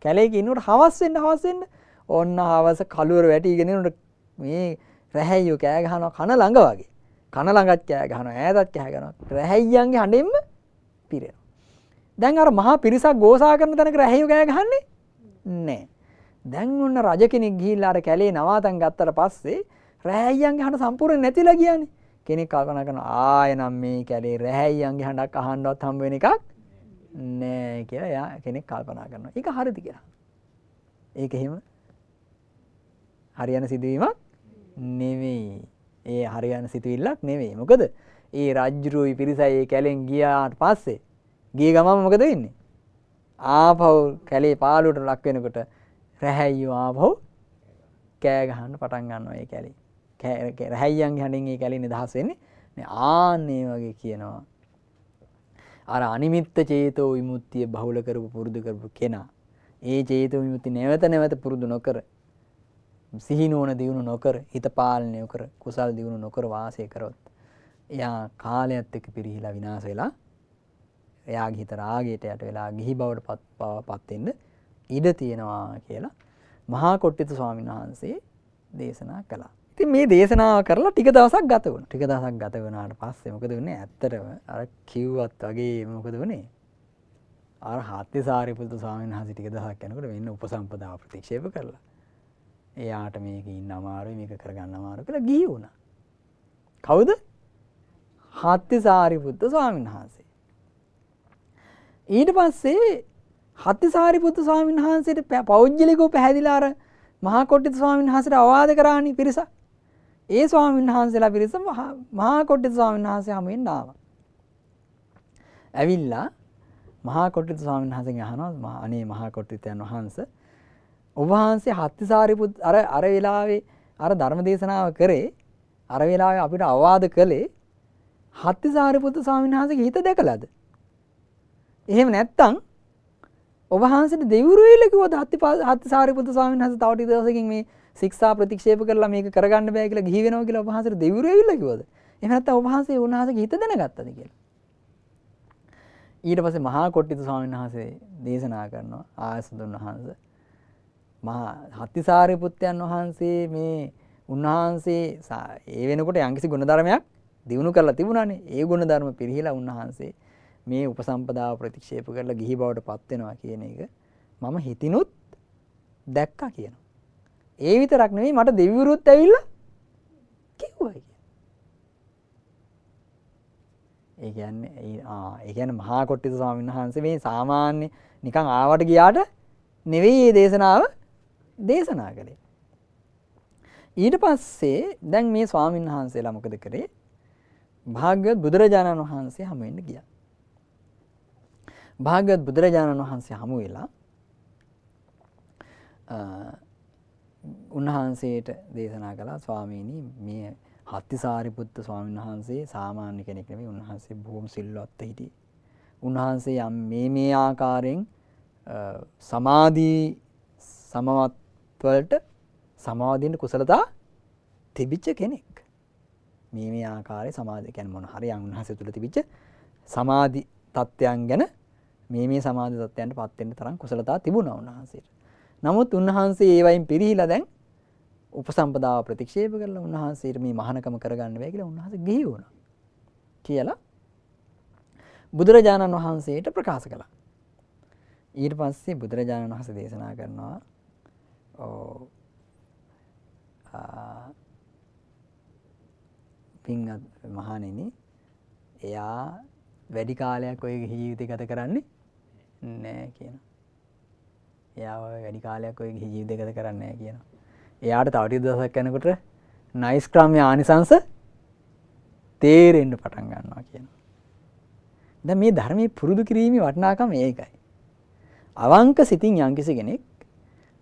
S1: කැලේක ඉන්නකොට හවස් වෙන්න ඔන්න හවස කළුවර වැටිගෙන ඉන්නකොට මේ රැහැයියෝ කෑ ගහනවා කන ළඟ වගේ. කන ළඟත් කෑ ගහනවා ඈතත් කෑ ගහනවා. රැහැයියන්ගේ හඬෙන්ම පිරෙනවා. දැන් අර මහා පිරිසක් ගෝසා කරන තැනක රැහැයියෝ කෑ ගහන්නේ නැහැ. දැන් ඔන්න රජ කෙනෙක් ගිහිල්ලා අර කැලේ නවාතන් ගත්තට පස්සේ රැහැයියන්ගේ හඬ සම්පූර්ණ නැතිලා ගියානේ. කෙනෙක් කල්පනා කරනවා ආයෙනම් මේ කැලේ රැහැයියන්ගේ හඬක් අහන්නවත් හම්බ වෙන එකක් නෑ කියලා එයා කෙනෙක් කල්පනා කරනවා. ඒක හරිද කියලා? ඒක එහෙම හරියන සිදුවීමක් නෙවෙයි. ඒ හරියන සිතුවිල්ලක් නෙවෙයි. මොකද ඒ රජ්ජුරුයි පිරිසයි ඒ කැලෙන් ගියාට පස්සේ ගිය ගමන් මොකද වෙන්නේ? ආපහු කැලේ පාළුවට ලක් වෙනකොට රැහැයියෝ ආපහු කෑ ගහන්න පටන් ගන්නවා ඒ කැලේ. රැහැයියන්ගේ හඬින් ඒ කැලේ නිදහස් වෙන්නේ. ආන්නේ වගේ කියනවා. අර අනිමිත්ත චේතෝ විමුක්තිය බහුල කරපු පුරුදු කරපු කෙනා ඒ චේතෝ විමුක්තිය නැවත නැවත පුරුදු නොකර සිහිනෝන දියුණු නොකර හිත පාලනය නොකර කුසල් දියුණු නොකර වාසය කරොත් එයා කාලයත් එක්ක පිරිහිලා විනාශ වෙලා එයාගේ හිත රාගයට යට වෙලා ගිහි බවට පත් වෙන්න ඉඩ තියෙනවා කියලා මහා කොට්ටිත ස්වාමීන් වහන්සේ දේශනා කළා. ඉතින් මේ දේශනාව කරලා ටික දවසක් ගත වුණා. ටික දවසක් ගත වුණාට පස්සේ මොකද වුනේ? ඇත්තටම අර කිව්වත් වගේ මොකද වුනේ? අර හත්ති සාරිපුත්තු ස්වාමීන් වහන්සේ ටික දවසක් යනකොට වෙන්න උපසම්පදාව ප්‍රතික්ෂේප කරලා. එයාට මේක ඉන්න අමාරුයි මේක කරගන්න අමාරුයි කියලා ගිහි වුණා. කවුද? හත්ති සාරිපුත්තු ස්වාමීන් වහන්සේ. ඊට පස්සේ හත්ති සාරිපුත්තු ස්වාමීන් වහන්සේට පෞද්ගලිකව පැහැදිලා අර මහා කොට්ටිත ස්වාමීන් වහන්සේට අවවාද කරානි පිරිස. ඒ ස්වාමීන් වහන්සේලා පිරිස මහා කොට්ටිත ස්වාමීන් වහන්සේ හමුවෙන්න ආවා. ඇවිල්ලා මහා කොට්ටිත ස්වාමීන් වහන්සේගෙන් අහනවා අනේ මහා කොට්ටිතයන් වහන්සේ ඔබ වහන්සේ හත්ති සාරිපුත් අර වෙලාවේ අර ධර්ම දේශනාව කරේ අර වෙලාවේ අපිට අවවාද කළේ හත්ති සාරිපුත්තු ස්වාමීන් වහන්සේගේ හිත දැකලාද? එහෙම නැත්තම් ඔබ වහන්සේට දෙවිවරු වෙලා කිව්වද හත්ති සාරිපුත්තු ස්වාමීන් වහන්සේ තව ටික දවසකින් මේ ශික්ෂා ප්‍රතික්ෂේප කරලා මේක කරගන්න බෑ කියලා ගිහි වෙනවා කියලා ඔබ වහන්සේට දෙවිවරු වෙලා කිව්වද? එහෙම නැත්තම් ඔබ වහන්සේ උන්වහන්සේගේ හිත දැනගත්තද කියලා? ඊට පස්සේ මහා කොට්ටිත ස්වාමීන් වහන්සේ දේශනා කරනවා ආයසතුන් වහන්සේ මහා හත්ති සාරිපුත්තයන් වහන්සේ මේ උන්වහන්සේ ඒ වෙනකොට යම්කිසි ගුණධර්මයක් දිනු කරලා තිබුණානේ. ඒ ගුණධර්ම පිරිහිලා උන්වහන්සේ මේ උපසම්පදාව ප්‍රතික්ෂේප කරලා ගිහි බවට පත් වෙනවා කියන එක මම හිතිනුත් දැක්කා කියනවා. ඒ විතරක් නෙවෙයි මට දෙවිවරුත් ඇවිල්ලා කිව්වා කියලා. ඒ කියන්නේ මහා කොට්ටිත ස්වාමීන් වහන්සේ මේ සාමාන්‍ය නිකන් ආවට ගියාට නෙවෙයි මේ දේශනාව දේශනා කළේ. ඊට පස්සේ දැන් මේ ස්වාමීන් වහන්සේලා මොකද කරේ? භාග්‍යවත් බුදුරජාණන් වහන්සේ හමු වෙන්න ගියා. භාග්‍යවත් බුදුරජාණන් වහන්සේ හමු වෙලා උන්වහන්සේට දේශනා කළා ස්වාමීනි මේ හත්තිසාරිපුත්ත ස්වාමීන් වහන්සේ සාමාන්‍ය කෙනෙක් නෙවෙයි. උන්වහන්සේ බොහොම සිල්වත් හිටියේ. උන්වහන්සේ යම් මේ ආකාරයෙන් සමාධි සමවත් වලට සමාධියෙන් කුසලතා තිබිච්ච කෙනෙක්. මේ ආකාරයේ සමාධිය කියන්නේ මොන හරි උන්වහන්සේ තුල තිබිච්ච සමාධි තත්ත්වයන් ගැන මේ සමාධි තත්ත්වයන්ට පත් වෙන්න තරම් කුසලතා තිබුණා උන්වහන්සේට. නමුත් උන්වහන්සේ ඒ වයින් පිරිහිලා දැන් උපසම්පදාව ප්‍රතික්ෂේප කරලා උන්වහන්සේට මේ මහානකම කරගන්න බැහැ කියලා උන්වහන්සේ ගිහි වුණා කියලා බුදුරජාණන් වහන්සේට ප්‍රකාශ කළා. ඊට පස්සේ බුදුරජාණන් වහන්සේ දේශනා කරනවා පින්වත් මහණෙනි එයා වැඩි කාලයක් ඔය ජීවිතය ගත කරන්නේ නැහැ කියනවා. එයා වැඩි කාලයක් ඔය ජීවිතය ගත කරන්නේ නැහැ කියනවා. එයාට තව ටික දවසක් යනකොට නයිස්ක්‍රාම්‍ය ආනිසංස තේරෙන්න පටන් ගන්නවා කියනවා. දැන් මේ ධර්මයේ පුරුදු කිරීමේ වටිනාකම ඒකයි. අවංක සිතින් යම්කිසි කෙනෙක්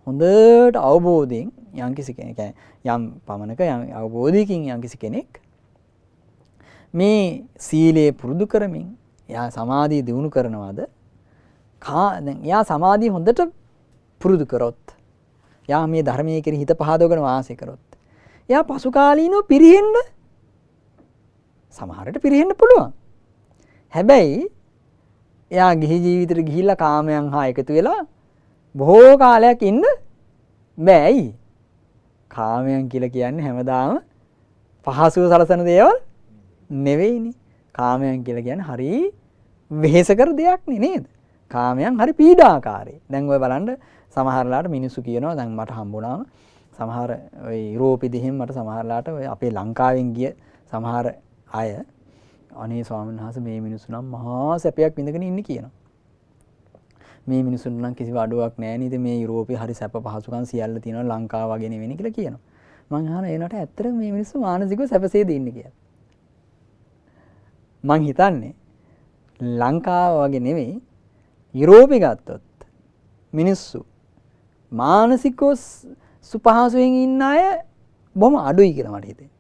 S1: හොඳට අවබෝධයෙන් යම්කිසි කෙනෙක් යම් පමණක අවබෝධයකින් යම්කිසි කෙනෙක් මේ සීලය පුරුදු කරමින් එයා සමාධිය දියුණු කරනවාද දැන් එයා සමාධිය හොඳට පුරුදු කරොත් එයා මේ ධර්මයේ කෙරෙහි හිත පහදවගෙන වාසය කරොත් එයා පසු කාලීනව පිරෙහෙන්න සමහරට පිරෙහෙන්න පුළුවන්. හැබැයි එයා ගිහි ජීවිතේට ගිහිල්ලා කාමයන් හා එකතු වෙලා බොහෝ කාලයක් ඉන්න බෑයි. කාමයන් කියලා කියන්නේ හැමදාම පහසුව සලසන දේවල් නෙවෙයිනේ. කාමයන් කියලා කියන්නේ හරි වෙහෙසකර දෙයක් නේද? කාමයන් හරි පීඩාකාරී. දැන් ඔය බලන්න සමහරලාට මිනිස්සු කියනවා දැන් මට හම්බුණාම සමහර ඔය යුරෝපෙ දිහින් මට සමහරලාට ඔය අපේ ලංකාවෙන් ගිය සමහර අය අනේ ස්වාමීන් වහන්සේ මේ මිනිස්සු නම් මහා සැපයක් විඳගෙන ඉන්නේ කියනවා. මේ මිනිස්සුන්ට නම් කිසිම අඩුවක් නැහැ නේද? මේ යුරෝපේ හරි සැප පහසුකම් සියල්ල තියෙනවා ලංකාව වගේ නෙවෙයි කියලා කියනවා. මං අහන ඒනට ඇත්තට මේ මිනිස්සු මානසිකව සැපසේද ඉන්නේ කියලා. මං හිතන්නේ ලංකාව වගේ නෙවෙයි යුරෝපේ ගත්තොත් මිනිස්සු මානසිකව සුපහසුවෙන් ඉන්න අය බොහොම අඩුයි කියලා මට හිතෙනවා.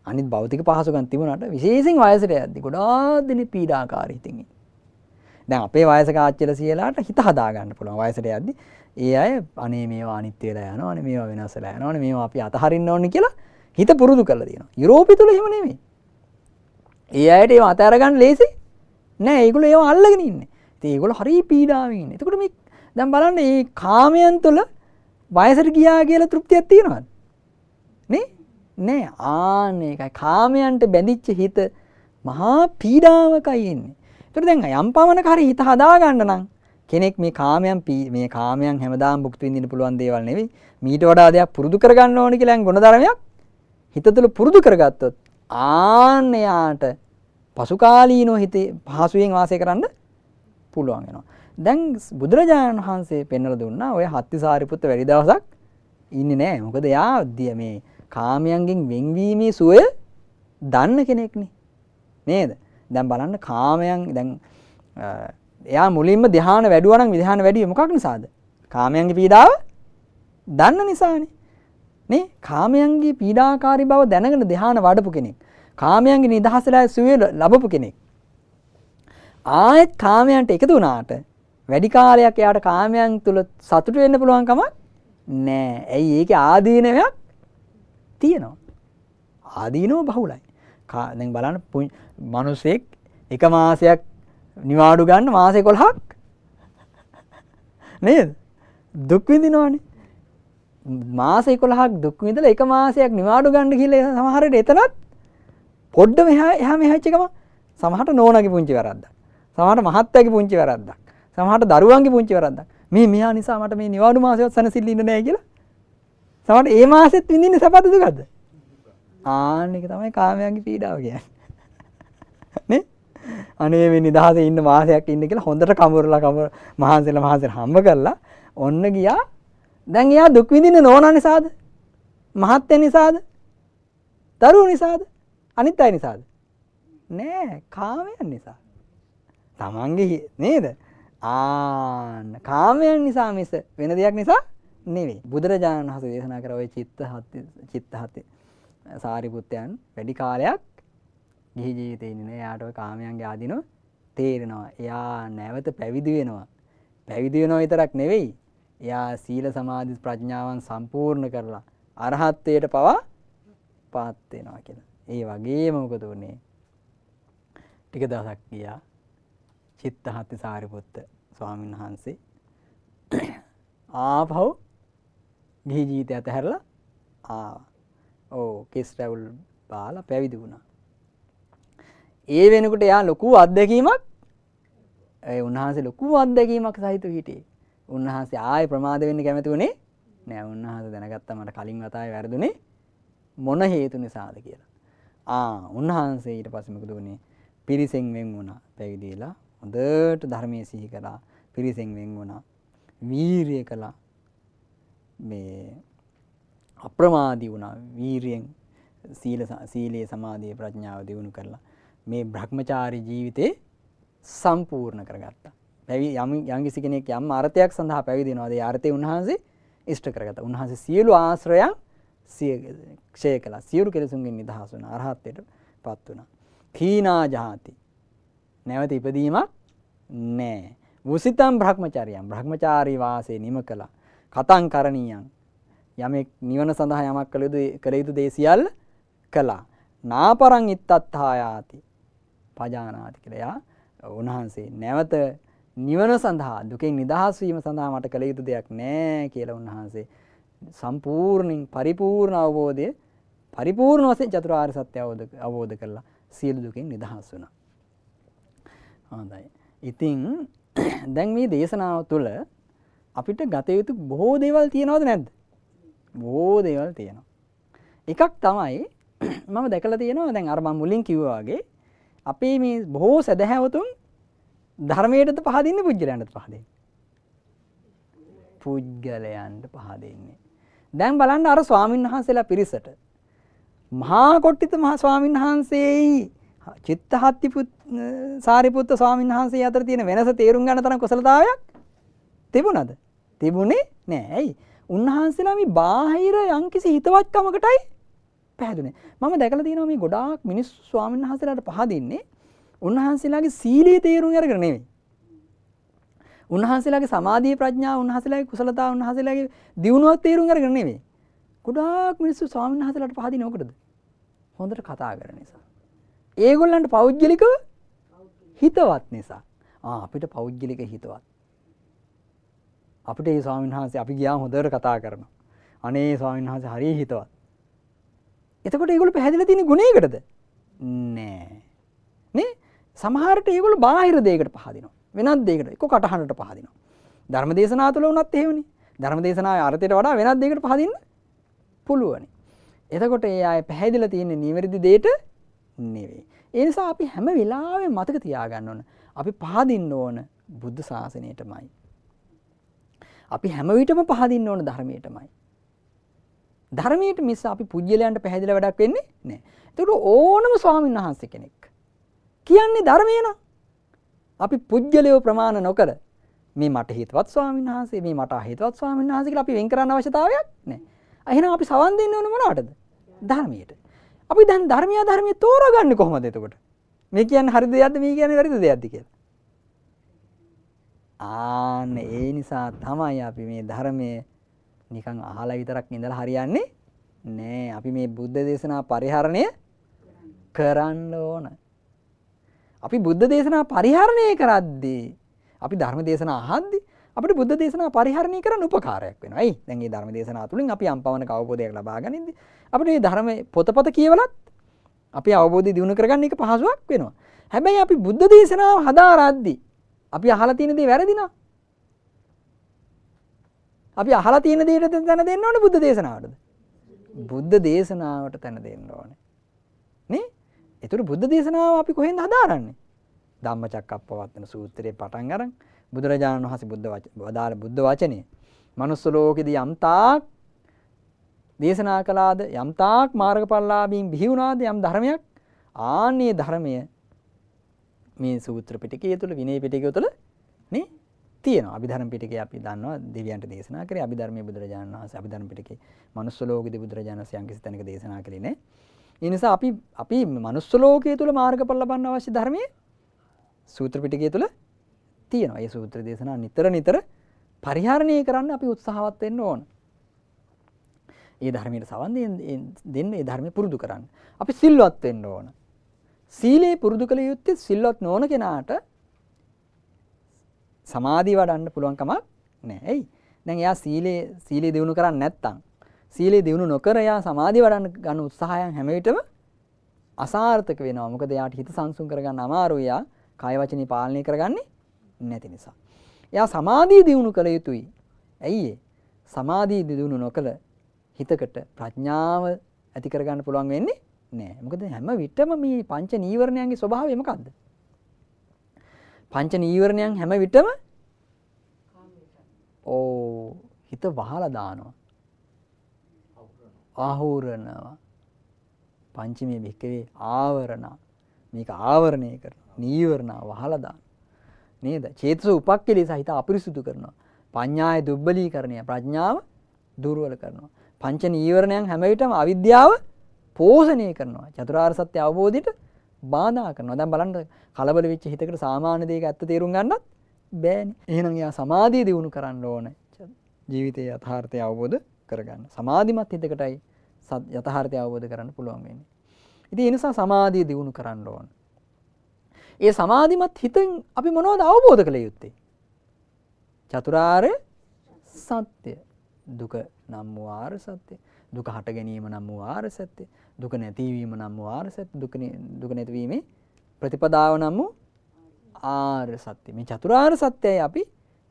S1: අනිත් භෞතික පහසුකම් තිබුණාට විශේෂයෙන් වයසට යද්දී ගොඩාක් දෙනෙක් පීඩාකාරී හිතින් ඉන්නේ. දැන් අපේ වයසක ආච්චිලා සියලාට හිත හදා ගන්න පුළුවන් වයසට යද්දී ඒ අය අනේ මේවා අනිත්‍ය වෙලා යනවා අනේ මේවා වෙනස් වෙලා යනවා අනේ මේවා අපි අතහරින්න ඕනේ කියලා හිත පුරුදු කරලා තියෙනවා. යුරෝපය තුල එහෙම නෙමෙයි. ඒ අයට ඒව අතහැර ගන්න ලේසි නෑ. ඒගොල්ලෝ ඒව අල්ලගෙන ඉන්නේ. ඉතින් ඒගොල්ලෝ හරි පීඩාවෙන් ඉන්නේ. එතකොට මේ දැන් බලන්න මේ කාමයන් තුල වයසට ගියා කියලා තෘප්තියක් තියෙනවද? නේ? නෑ. ඒකයි කාමයන්ට බැඳිච්ච හිත මහා පීඩාවකයි ඉන්නේ. ඒතර දැන් යම් පමණක හරි හිත හදා ගන්න නම් කෙනෙක් මේ කාමයන් හැමදාම භුක්ති විඳින්න පුළුවන් දේවල් නෙවෙයි. මීට වඩා දෙයක් පුරුදු කරගන්න ඕනේ කියලා ගුණධර්මයක් හිත තුළ පුරුදු කරගත්තොත් ආන්නයාට පසුකාලීනව හිතේ පහසුවෙන් වාසය කරන්න පුළුවන් වෙනවා. දැන් බුදුරජාණන් වහන්සේ පෙන්වලා දුන්නා ඔය හත්තිසාරිපුත්ත වැඩි දවසක් ඉන්නේ නැහැ. මොකද එයා මේ කාමයන්ගෙන් වෙන්වීමේ සුවය දන්න කෙනෙක්නේ. නේද? දැන් බලන්න කාමයන් දැන් එයා මුලින්ම ධ්‍යාන වැඩුවා නම් ධ්‍යාන වැඩිවේ මොකක් නිසාද? කාමයන්ගේ පීඩාව දන්න නිසානේ. නේ? කාමයන්ගේ පීඩාකාරී බව දැනගෙන ධ්‍යාන වඩපු කෙනෙක්. කාමයන්ගේ නිදහසලා සුවය ලැබපු කෙනෙක්. ආයෙත් කාමයන්ට එකතු වුණාට වැඩි කාලයක් එයාට කාමයන් තුල සතුට වෙන්න පුළුවන් කමක් නෑ. ඇයි? ඒකේ ආදීනවයක් තියෙනවා. ආදීනව බහුලයි. දැන් බලන්න මිනිසෙක් එක මාසයක් නිවාඩු ගන්න මාස 11ක් නේද? දුක් විඳිනවනේ. මාස 11ක් දුක් විඳලා එක මාසයක් නිවාඩු ගන්න කියලා සමහරට එතනත් පොඩ්ඩ එහා මෙහාච්ච එකම සමහරට නෝනාගේ පුංචි වැරද්දක්. සමහරට මහත්තයාගේ පුංචි වැරද්දක්. සමහරට දරුවන්ගේ පුංචි වැරද්දක්. මෙයා නිසා මට මේ නිවාඩු මාසෙවත් සැනසෙල්ල ඉන්න නැහැ කියලා. සමහරට ඒ මාසෙත් විඳින්නේ සපත දුකද? ඒක තමයි කාමයන්ගේ පීඩාව කියන්නේ. අනේ මේ නිදහසේ ඉන්න මාසයක් ඉන්න කියලා හොඳට කමරලා මහන්සියලා හම්බ කරලා ඔන්න ගියා. දැන් එයා දුක් විඳින්නේ නෝනා නිසාද? මහත්ය නිසාද? දරුවෝ නිසාද? අනිත් අය නිසාද? නෑ, කාමයන් නිසා. තමන්ගේ නේද? කාමයන් නිසා මිස වෙන දෙයක් නිසා නෙවෙයි. බුදුරජාණන් වහන්සේ දේශනා කර ඔය චිත්තහත් සාරිපුත්තයන් වැඩි කාලයක් ගිහි ජීවිතේ ඉන්නේ නෑ. එයාට ඔය කාමයන්ගේ ආදීනව තේරෙනවා. එයා නැවත පැවිදි වෙනවා. පැවිදි වෙනවා විතරක් නෙවෙයි. එයා සීල සමාධි ප්‍රඥාවන් සම්පූර්ණ කරලා අරහත්ත්වයට පවා පාත් වෙනවා කියලා. ඒ වගේම මොකද උනේ? ටික දවසක් ගියා චිත්තහත් සාරිපුත්ත ස්වාමීන් වහන්සේ ආපහු ගිහි ජීවිතය අතහැරලා ආවා. කෙස් රැවුල් බාලා පැවිදි වුණා. ඒ වෙනකොට එයා ලොකු අත්දැකීමක් උන්වහන්සේ ලොකු අත්දැකීමක් සහිතව හිටියේ. උන්වහන්සේ ආයෙ ප්‍රමාද වෙන්න කැමති වුණේ නෑ. උන්වහන්සේ දැනගත්තා මට කලින් වතාවේ වැරදුනේ මොන හේතු නිසාද කියලා. උන්වහන්සේ ඊට පස්සේ මොකද වුනේ? පිරිසෙන් වෙන් වුණා. පැවිදි වෙලා හොඳට ධර්මයේ සිහි කළා. පිරිසෙන් වෙන් වුණා. වීරිය කළා. මේ අප්‍රමාදී වුණා. වීරියෙන් සීලයේ සමාධියේ ප්‍රඥාව දියුණු කරලා මේ භ්‍රමචාරී ජීවිතේ සම්පූර්ණ කරගත්තා. යම්කිසි කෙනෙක් යම් අර්ථයක් සඳහා පැවිදි වෙනවා. ඒ අර්ථය උන්වහන්සේ ඉෂ්ට කරගත්තා. උන්වහන්සේ සියලු ආශ්‍රයන් ක්ෂය කළා. සියලු කෙලෙසුන්ගෙන් නිදහස් වුණා. අරහත්ත්වයට පත් වුණා. කීනා ජාති නැවත ඉපදීමක් නෑ. වුසිතම් භ්‍රමචාරියම් භ්‍රමචාරී වාසයේ නිම කළා. කතං කරණීයං යමෙක් නිවන සඳහා යමක් කළ යුතු දේ සියල්ල කළා. නාපරං ඉත්තත්ථායාති පජානාති කියලා. උන්වහන්සේ නැවත නිවන සඳහා දුකෙන් නිදහස් වීම සඳහා මට කළ යුතු දෙයක් නෑ කියලා උන්වහන්සේ සම්පූර්ණින් පරිපූර්ණ අවබෝධය පරිපූර්ණ වශයෙන් චතුරාර්ය සත්‍ය අවබෝධ කරලා සියලු දුකෙන් නිදහස් වුණා. හොඳයි. ඉතින් දැන් මේ දේශනාව තුළ අපිට ගත යුතු බොහෝ දේවල් තියෙනවද නැද්ද? බොහෝ දේවල් තියෙනවා. එකක් තමයි මම දැකලා තියෙනවා දැන් අර මම මුලින් කිව්වා වගේ අපේ මේ බොහෝ සදහැවතුන් ධර්මයටද පහදින්නේ පුජ්‍යලයන්ටද පහදින්නේ? පුජ්‍යලයන්ට පහදින්නේ. දැන් බලන්න අර ස්වාමීන් වහන්සේලා පිරිසට මහා කොට්ටිත මහ ස්වාමීන් වහන්සේයි චිත්තහත්ති සාරිපුත්ත ස්වාමීන් වහන්සේ අතර තියෙන වෙනස තේරුම් ගන්න තරම් කුසලතාවයක් තිබුණාද? තිබුණේ නෑ. ඇයි? උන්වහන්සේලා මේ බාහිර යම්කිසි හිතවත්කමකටයි පැහැදුනේ. මම දැකලා තියෙනවා මේ ගොඩාක් මිනිස්සු ස්වාමීන් වහන්සේලාට පහදින්නේ උන්වහන්සේලාගේ සීලයේ තේරුම් අරගෙන නෙවෙයි. උන්වහන්සේලාගේ සමාධියේ ප්‍රඥාව, උන්වහන්සේලාගේ කුසලතාව, උන්වහන්සේලාගේ දියුණුවක් තේරුම් අරගෙන නෙවෙයි. ගොඩාක් මිනිස්සු ස්වාමීන් වහන්සේලාට පහදින්නේ මොකටද? හොඳට කතා කරන නිසා. ඒගොල්ලන්ට පෞද්ගලිකව හිතවත් නිසා. අපිට පෞද්ගලික හිතවත්. අපිට මේ ස්වාමීන් වහන්සේ අපි ගියාම හොඳට කතා කරනවා. අනේ ස්වාමීන් වහන්සේ හරිය හිතවත්. එතකොට ඒගොල්ලෝ පැහැදිලා තියෙන ගුණයකටද? නෑ. නේ? සමහරට ඒගොල්ලෝ බාහිර දෙයකට පහදිනවා. වෙනත් දෙයකට එක්ක කටහඬට පහදිනවා. ධර්මදේශනා තුළ වුණත් එහෙමනේ. ධර්මදේශනාවේ අර්ථයට වඩා වෙනත් දෙයකට පහදින්න පුළුවනි. එතකොට ඒ අය පැහැදිලා තියෙන්නේ නිවැරදි දෙයට නෙවෙයි. ඒ නිසා අපි හැම වෙලාවෙම මතක තියාගන්න ඕන. අපි පහදින්න ඕන බුද්ධ ශාසනයටමයි. අපි හැම විටම පහදින්න ඕන ධර්මයටමයි. ධර්මයට මිස අපි පුජ්‍යලයන්ට පැහැදිලා වැඩක් වෙන්නේ නැහැ. ඒකට ඕනම ස්වාමීන් වහන්සේ කෙනෙක් කියන්නේ ධර්මය නා. අපි පුජ්‍යලයෝ ප්‍රමාණ නොකර මේ මට හිතවත් ස්වාමීන් වහන්සේ මේ මට අහිතවත් ස්වාමීන් වහන්සේ කියලා අපි වෙන් කරන්න අවශ්‍යතාවයක් නැහැ. එහෙනම් අපි සවන් දෙන්න ඕන මොනවටද? ධර්මයට. අපි දැන් ධර්මීය තෝරාගන්නේ කොහොමද එතකොට? මේ කියන්නේ හරි දෙයක්ද මේ කියන්නේ වැරදි දෙයක්ද කියලා? ඒ නිසා තමයි අපි මේ ධර්මයේ නිකන් අහලා විතරක් ඉඳලා හරියන්නේ නෑ. අපි මේ බුද්ධ දේශනා පරිහරණය කරන්න ඕන. අපි බුද්ධ දේශනා පරිහරණය කරද්දී අපි ධර්ම දේශනා අහද්දී අපිට බුද්ධ දේශනා පරිහරණය කරන්න උපකාරයක් වෙනවා. ඇයි? දැන් මේ ධර්ම දේශනා තුලින් අපි යම්පවන අවබෝධයක් ලබා ගනිද්දී අපිට මේ ධර්ම පොතපත කියවලත් අපි අවබෝධය දිනු කරගන්න එක පහසුවක් වෙනවා. හැබැයි අපි බුද්ධ දේශනාව හදාරද්දී අපි අහලා තියෙන දේ වැරදි නා. අපි අහලා තියෙන දේට තැන දෙන්න ඕනේ බුද්ධ දේශනාවටද? බුද්ධ දේශනාවට තැන දෙන්න ඕනේ. නේ? ඒතර බුද්ධ දේශනාව අපි කොහෙන්ද හදාරන්නේ? ධම්මචක්කප්පවත්තන සූත්‍රයේ පටන් අරන් බුදුරජාණන් වහන්සේ වදාළ බුද්ධ වචනේ මනුස්ස ලෝකෙදී යම් තාක් දේශනා කළාද යම් තාක් මාර්ගඵලලාභීන් බිහි වුණාද යම් ධර්මයක් ආන්නේ ධර්මය මේ සූත්‍ර පිටකය තුළ විනය පිටකය තුළ නේ තියෙනවා. අභිධර්ම පිටකේ අපි දන්නවා දෙවියන්ට දේශනා කරේ අභිධර්මයේ බුදුරජාණන් වහන්සේ අභිධර්ම පිටකේ මනුස්ස ලෝකෙදී බුදුරජාණන් වහන්සේ යම්කිසි තැනක දේශනා කළේ නේ. ඒ නිසා අපි මනුස්ස ලෝකයේ තුල මාර්ගඵල ලබන්න අවශ්‍ය ධර්මයේ සූත්‍ර පිටකය තුල තියෙනවා. ඒ සූත්‍ර දේශනා නිතර පරිහරණය කරන්න අපි උත්සාහවත් වෙන්න ඕන. ඒ ධර්මයට සවන් දෙන්න ඒ ධර්මය පුරුදු කරන්න. අපි සිල්වත් වෙන්න ඕන. සීලේ පුරුදු කළ යුත්තේ සිල්වත් නොවන කෙනාට සමාධිය වඩන්න පුළුවන් කමක් නැහැ. එයි. දැන් එයා සීලේ දිනු කරන්නේ නැත්නම් සීලේ දිනු නොකර එයා සමාධිය වඩන්න ගන්න උත්සාහයන් හැම විටම අසාර්ථක වෙනවා. මොකද එයාට හිත සංසුන් කරගන්න අමාරුයි. එයා කාය වචනේ පාලනය කරගන්නේ නැති නිසා. එයා සමාධිය දිනු කළ යුතුයි. ඇයි සමාධිය දිනු නොකළ හිතකට ප්‍රඥාව ඇති කරගන්න පුළුවන් වෙන්නේ නැහැ. මොකද හැම විටම මේ පංච නීවරණයන්ගේ ස්වභාවය මොකද්ද? පංච නීවරණයන් හැම විටම හිත වහලා දානවා. ආහුරනවා. පංචමේ භික්කවේ ආවරණ. මේක ආවරණය කරනවා. නීවරණ වහලා දානවා. නේද? චේතස උපක්ඛලීස හිත අපිරිසුදු කරනවා. පඤ්ඤාය දුබ්බලීකරණය ප්‍රඥාව දුර්වල කරනවා. පංච නීවරණයන් හැම විටම අවිද්‍යාව පෝෂණය කරනවා. චතුරාර්ය සත්‍ය අවබෝධයට බාධා කරනවා. දැන් බලන්න කලබල වෙච්ච හිතකට සාමාන්‍ය දෙයක ඇත්ත තේරුම් ගන්නත් බෑනේ. එහෙනම් යා සමාධිය දියුණු කරන්න ඕනේ. ජීවිතයේ යථාර්ථය අවබෝධ කරගන්න. සමාධිමත් හිතකටයි යථාර්ථය අවබෝධ කරන්න පුළුවන් වෙන්නේ. ඉතින් ඒ නිසා සමාධිය දියුණු කරන්න ඕන. ඒ සමාධිමත් හිතෙන් අපි මොනවද අවබෝධ කළ යුත්තේ? චතුරාර්ය සත්‍ය. දුක නම් වූ ආර්ය සත්‍ය. දුක හට ගැනීම නම් වූ ආර්ය සත්‍ය. දුක නැතිවීම නම් වූ ආර්ය සත්‍ය. දුක නැතිවීමේ ප්‍රතිපදාව නම් වූ ආර්ය සත්‍ය. මේ චතුරාර්ය සත්‍යයි අපි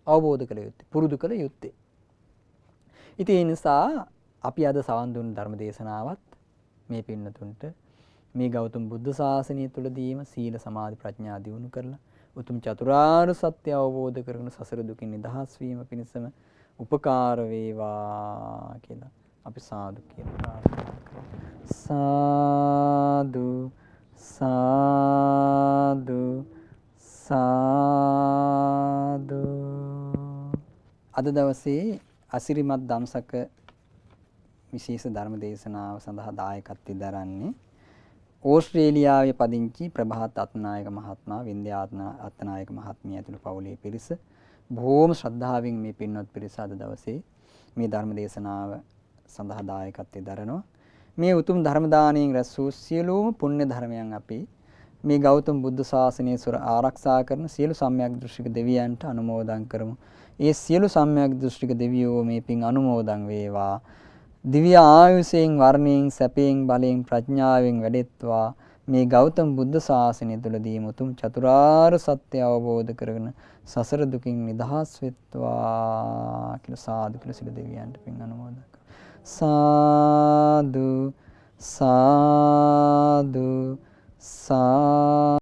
S1: අවබෝධ කළ යුත්තේ. පුරුදු කළ යුත්තේ. ඉතින් ඒ නිසා අපි අද සවන් දුන්න ධර්ම දේශනාවත් මේ පින්නතුන්ට මේ ගෞතම බුද්ධ ශාසනය තුලදීම සීල සමාධි ප්‍රඥා දියුණු කරලා උතුම් චතුරාර්ය සත්‍ය අවබෝධ කරගෙන සසර දුකින් නිදහස් වීම පිණිසම උපකාර වේවා කියලා අපි සාදු කියලා ප්‍රාර්ථනා කරමු. සාදු සාදු සාදු. අද දවසේ අසිරිමත් දම්සක විශේෂ ධර්ම දේශනාව සඳහා දායකත්වයෙන් දරන්නේ ඕස්ට්‍රේලියාවේ පදිංචි ප්‍රභාත් අත්නායක මහත්මයා, වින්ද්‍යා අත්නායක මහත්මිය ඇතුළු පවුලේ පිරිස බොහෝම ශ්‍රද්ධාවෙන් මේ පින්වත් පිරිස අද දවසේ මේ ධර්ම දේශනාව සඳහා දායකත්වයෙන් දරනවා. මේ උතුම් ධර්ම දාණයෙන් රැස් වූ සියලුම පුණ්‍ය ධර්මයන් අපි මේ ගෞතම බුද්ධ ශාසනය ආරක්ෂා කරන සියලු සම්‍යක් දෘෂ්ටික දෙවියන්ට අනුමෝදන් කරමු. ඒ සියලු සම්‍යක් දෘෂ්ටික දෙවියෝ මේ පින් අනුමෝදන් වේවා. දිව්‍ය ආයුෂයෙන් වර්ණයෙන් සැපයෙන් බලයෙන් ප්‍රඥාවෙන් වැඩෙත්වා. මේ ගෞතම බුද්ධ ශාසනය තුළදී මුතුම් චතුරාර්ය සත්‍ය අවබෝධ කරගෙන සසර දුකින් නිදහස් වෙත්වා කියලා සාදු කියලා සියලු දෙවියන්ට පින් අනුමෝදන් කරමු. සාදු සාදු සා